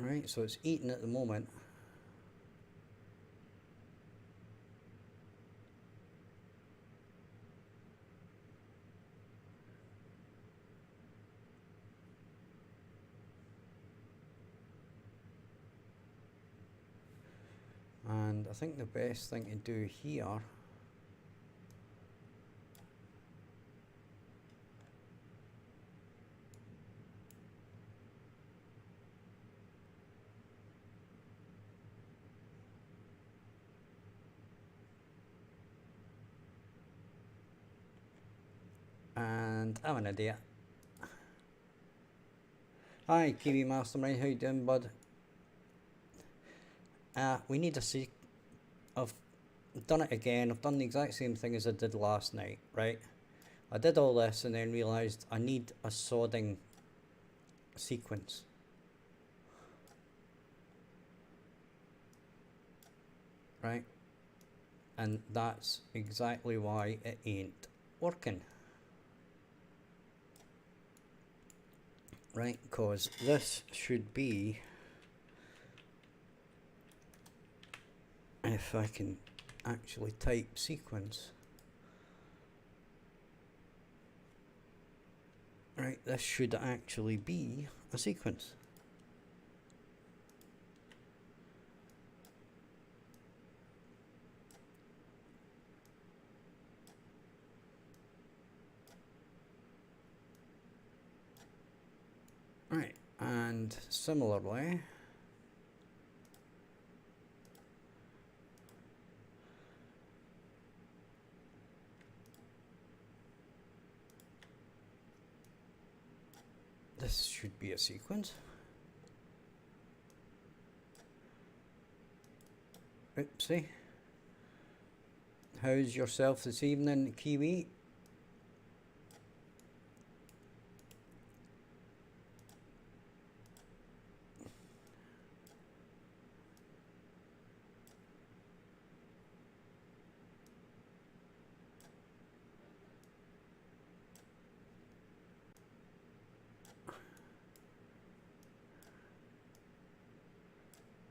Right, so it's eating at the moment. And I think the best thing to do here and I'm an idiot. Hi Kiwi Mastermind, how you doing bud? We need a I've done it again. I've done the exact same thing as I did last night, right? I did all this and then realised I need a sorting sequence. Right? And that's exactly why it ain't working. Right? Because this should be, if I can actually type sequence. Right, this should actually be a sequence. Right, and similarly, this should be a sequence. Oopsie. How's yourself this evening, Kiwi?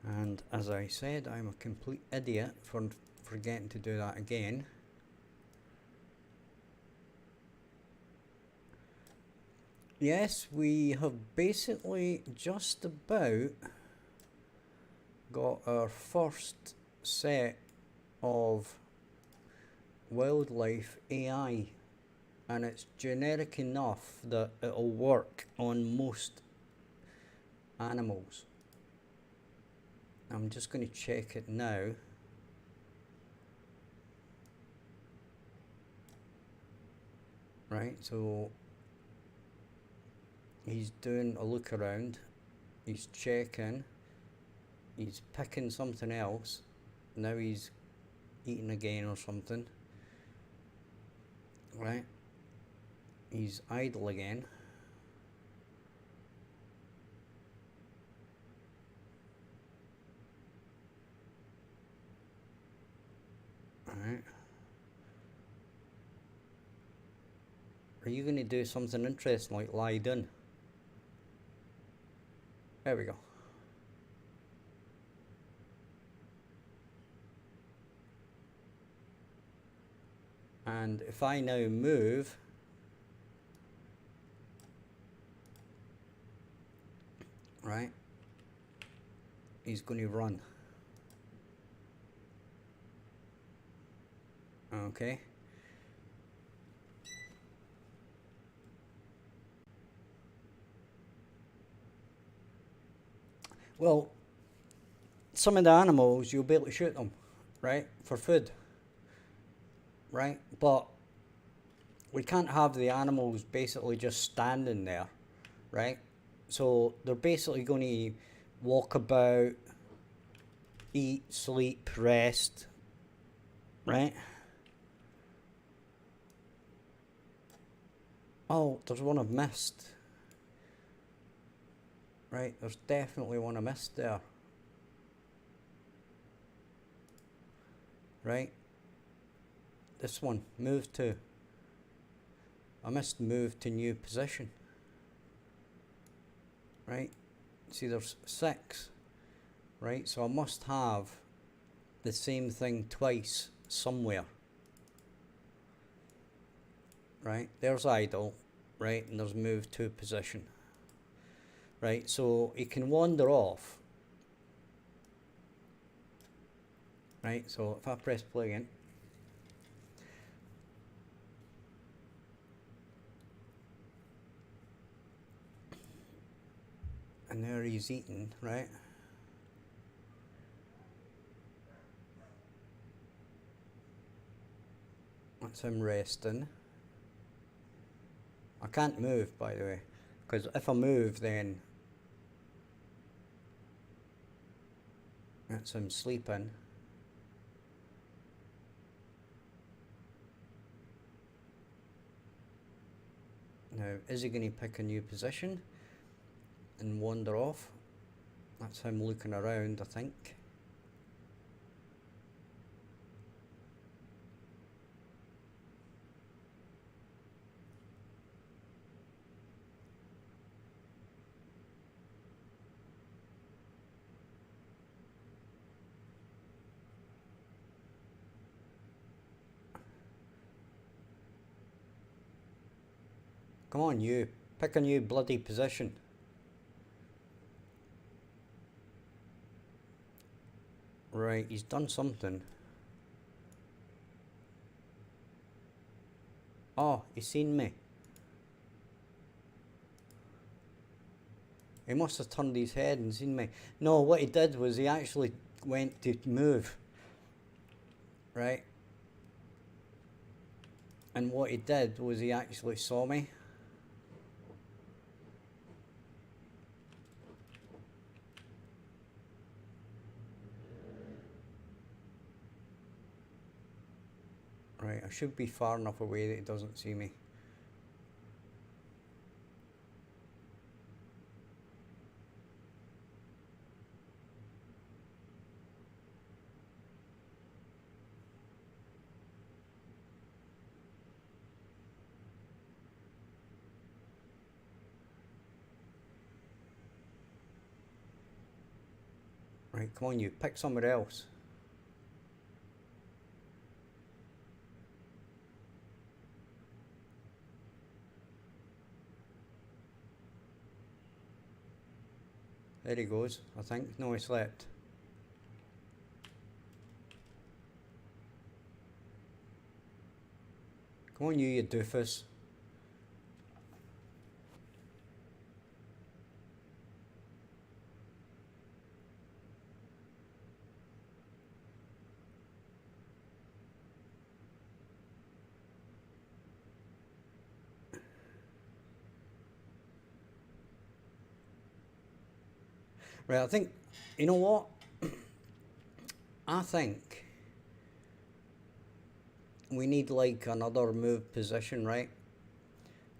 And as I said, I'm a complete idiot for forgetting to do that again. Yes, we have basically just about got our first set of wildlife AI, and it's generic enough that it'll work on most animals. I'm just going to check it now. Right, so he's doing a look around, he's checking, he's picking something else, now he's eating again or something. Right, he's idle again. Alright. Are you going to do something interesting like lie down? There we go. And if I now move, right, he's going to run. Okay. Well, some of the animals you'll be able to shoot them, right, for food, right? But we can't have the animals basically just standing there, right? So they're basically going to walk about, eat, sleep, rest, right? Oh, there's one I've missed. Right, there's definitely one I missed there. Right, this one, move to. I missed move to new position. Right, see there's 6. Right, so I must have the same thing twice somewhere. Right, there's idle, right, and there's move to position. Right, so he can wander off. Right, so if I press play again, and there he's eating, right? That's him resting. I can't move, by the way, because if I move, then that's him sleeping. Now, is he going to pick a new position and wander off? That's him looking around, I think. Come on, you. Pick a new bloody position. Right, he's done something. Oh, he's seen me. He must have turned his head and seen me. No, what he did was he actually went to move. Right? And what he did was he actually saw me. Right, I should be far enough away that he doesn't see me. Right, come on you, pick somewhere else. There he goes, I think. No, he slept. Come on you doofus. Right, I think, you know what? I think we need like another move position, right?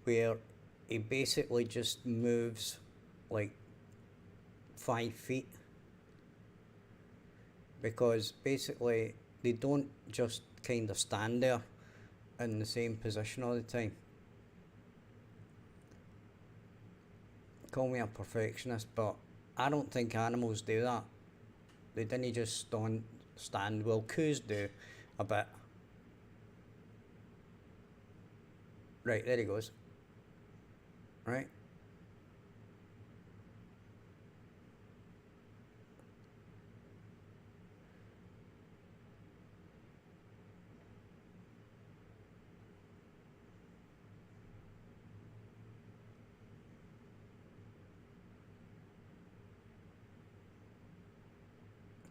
Where he basically just moves like 5 feet. Because basically they don't just kind of stand there in the same position all the time. Call me a perfectionist, but I don't think animals do that. They didn't just stand. Well, coos do a bit. Right, there he goes. Right.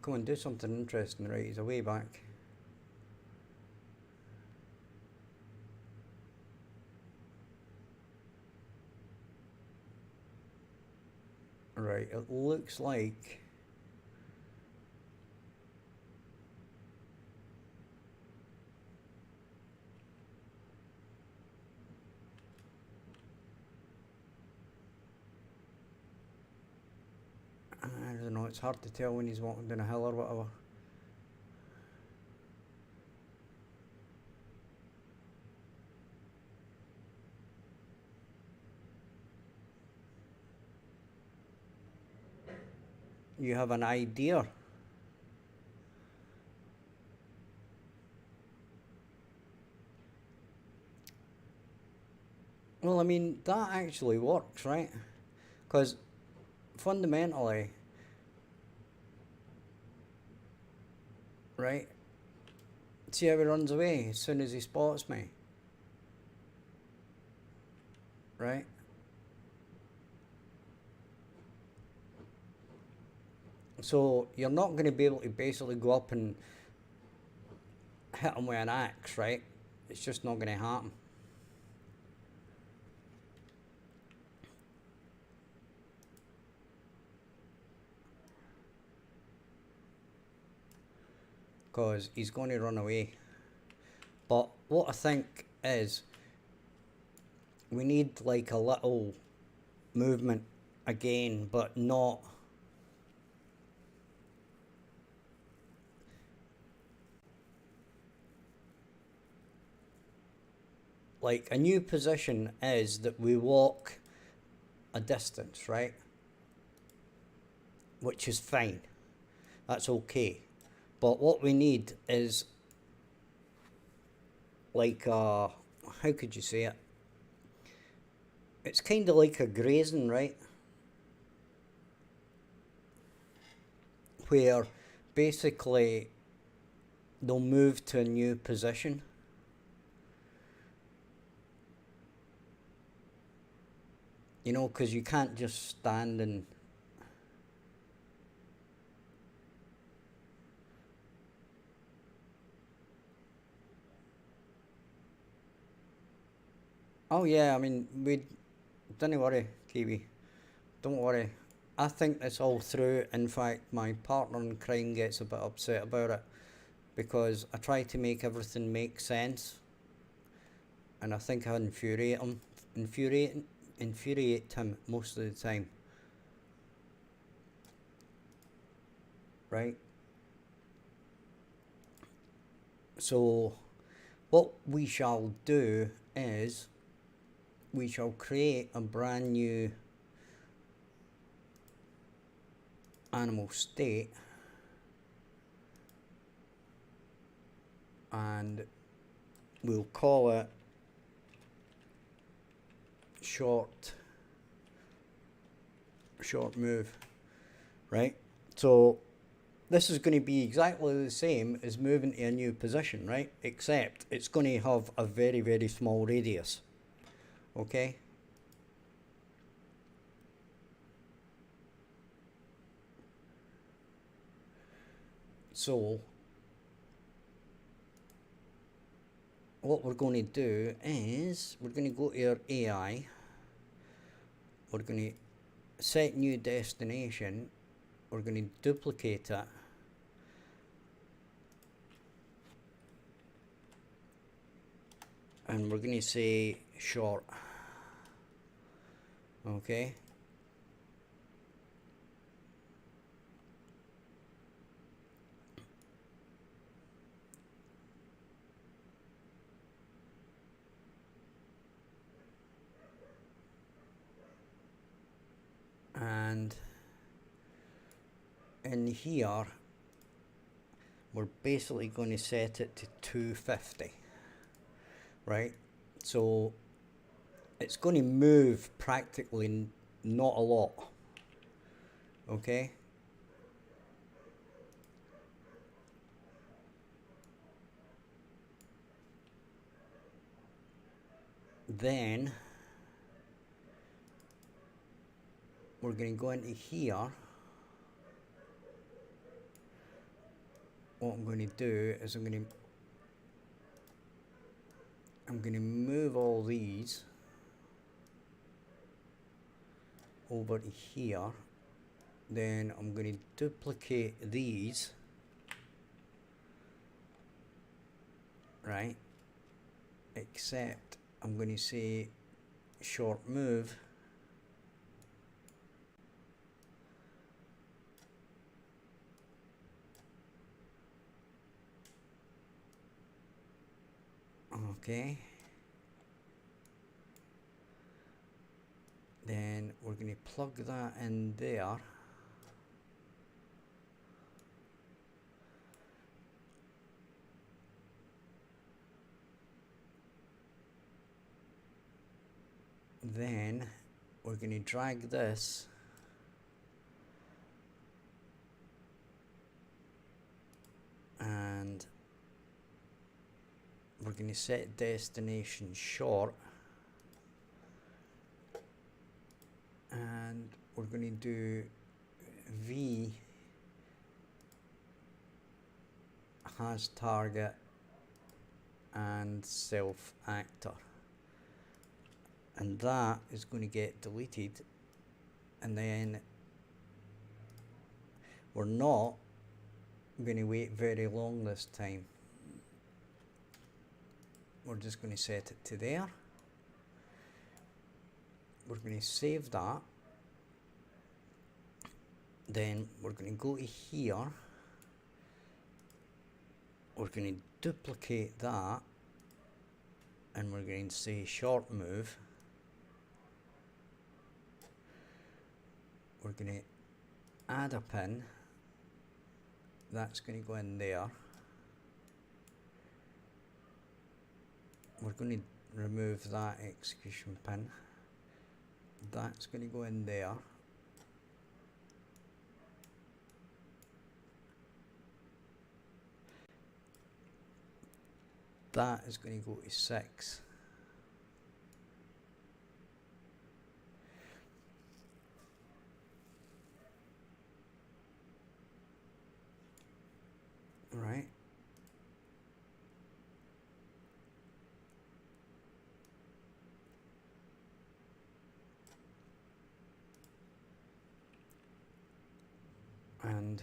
Come on, do something interesting. Right, he's away back. Right, it looks like I don't know, it's hard to tell when he's walking down a hill or whatever. You have an idea? Well, I mean, that actually works, right? Because fundamentally, right, see how he runs away as soon as he spots me, right? So you're not going to be able to basically go up and hit him with an axe, right? It's just not going to happen. Because he's going to run away. But what I think is, we need like a little movement again, but not like a new position is that we walk a distance, right? Which is fine. That's okay. But what we need is like a, how could you say it? It's kind of like a grazing, right? Where basically they'll move to a new position. You know, because you can't just stand and... Oh yeah, I mean, we... Don't worry, Kiwi. Don't worry. I think this all through. In fact, my partner in crime gets a bit upset about it because I try to make everything make sense, and I think I infuriate him most of the time. Right? So, what we shall do is we shall create a brand new animal state, and we'll call it short move, right? So this is going to be exactly the same as moving to a new position, right? Except it's going to have a very, very small radius, okay? So what we're going to do is we're going to go to our AI, we're going to set new destination, we're going to duplicate it, and we're going to say short, okay? And in here we're basically going to set it to 250, right? So it's going to move practically not a lot, okay? Then we're going to go into here. What I'm going to do is I'm going to move all these over to here. Then I'm going to duplicate these, right? Except I'm going to say short move, okay? Then we're going to plug that in there. Then we're going to drag this and we're going to set destination short, and we're going to do V has target and self actor, and that is going to get deleted. And then we're not going to wait very long this time. We're just going to set it to there. we're going to save that. Then we're going to go to here. We're going to duplicate that, and we're going to say short move. We're going to add a pin. That's going to go in there. We're going to remove that execution pin. That's going to go in there. That is going to go to 6. Right. And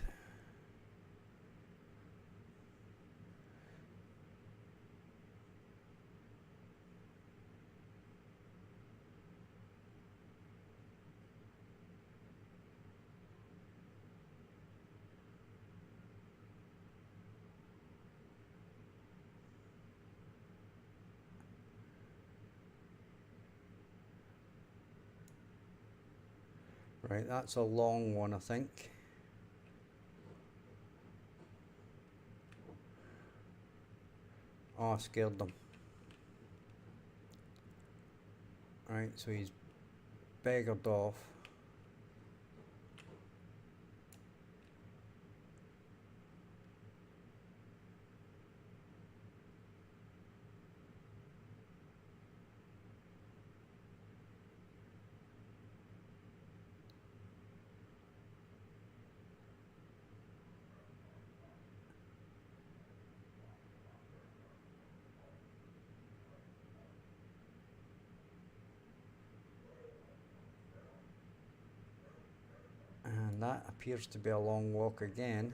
right, that's a long one, I think. Oh, I scared them. Right, so he's beggared off. And that appears to be a long walk again.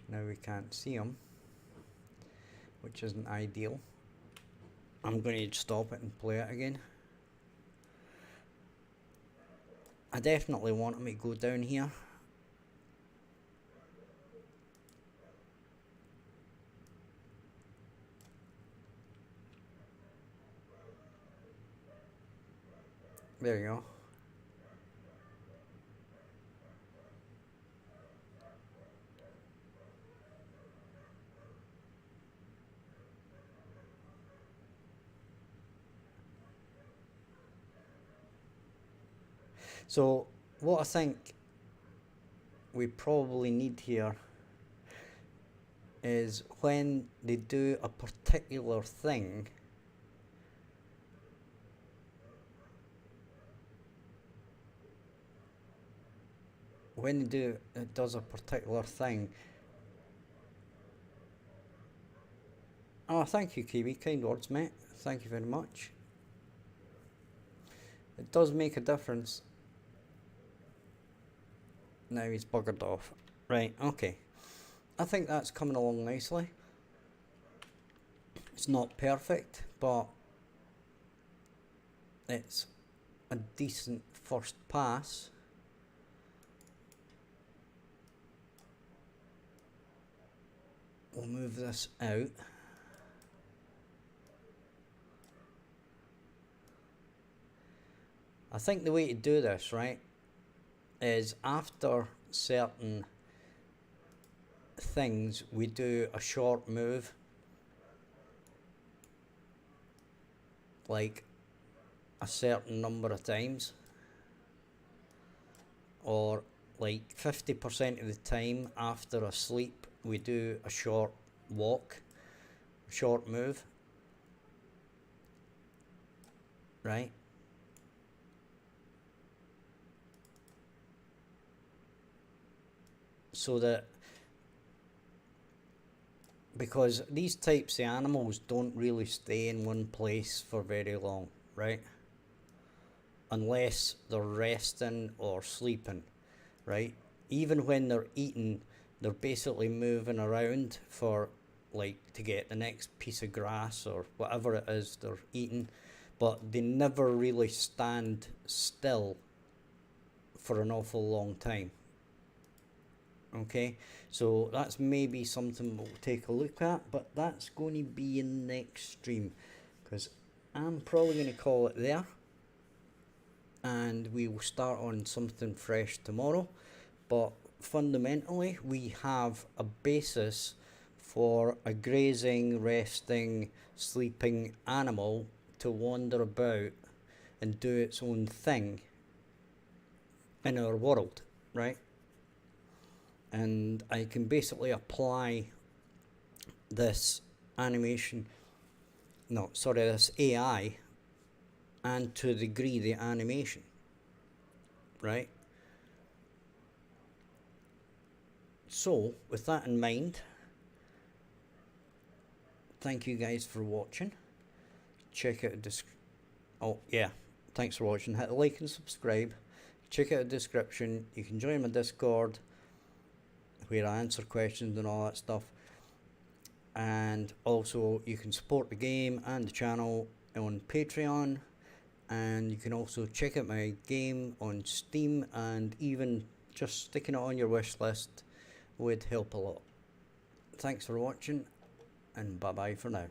Now we can't see him, which isn't ideal. I'm going to stop it and play it again. I definitely want him to go down here. There you go. So what I think we probably need here is when they do a particular thing, when it does a particular thing. Oh, thank you, Kiwi. Kind words, mate. Thank you very much. It does make a difference. Now he's buggered off. Right, okay. I think that's coming along nicely. It's not perfect, but it's a decent first pass. We'll move this out. I think the way to do this, right, is after certain things we do a short move, like a certain number of times, or like 50% of the time after a sleep we do a short walk, short move, right? So that, because these types of animals don't really stay in one place for very long, right? Unless they're resting or sleeping, right? Even when they're eating, they're basically moving around for, like, to get the next piece of grass or whatever it is they're eating. but they never really stand still for an awful long time. Okay, so that's maybe something we'll take a look at, but that's going to be in the next stream, because I'm probably going to call it there, and we will start on something fresh tomorrow. But fundamentally, we have a basis for a grazing, resting, sleeping animal to wander about and do its own thing in our world, right? And I can basically apply this this AI, and to a degree the animation, right? So with that in mind, thank you guys for watching. Check out thanks for watching. Hit the like and subscribe. Check out the description. You can join my Discord where I answer questions and all that stuff. And also you can support the game and the channel on Patreon, and you can also check out my game on Steam, and even just sticking it on your wish list would help a lot. Thanks for watching, and bye bye for now.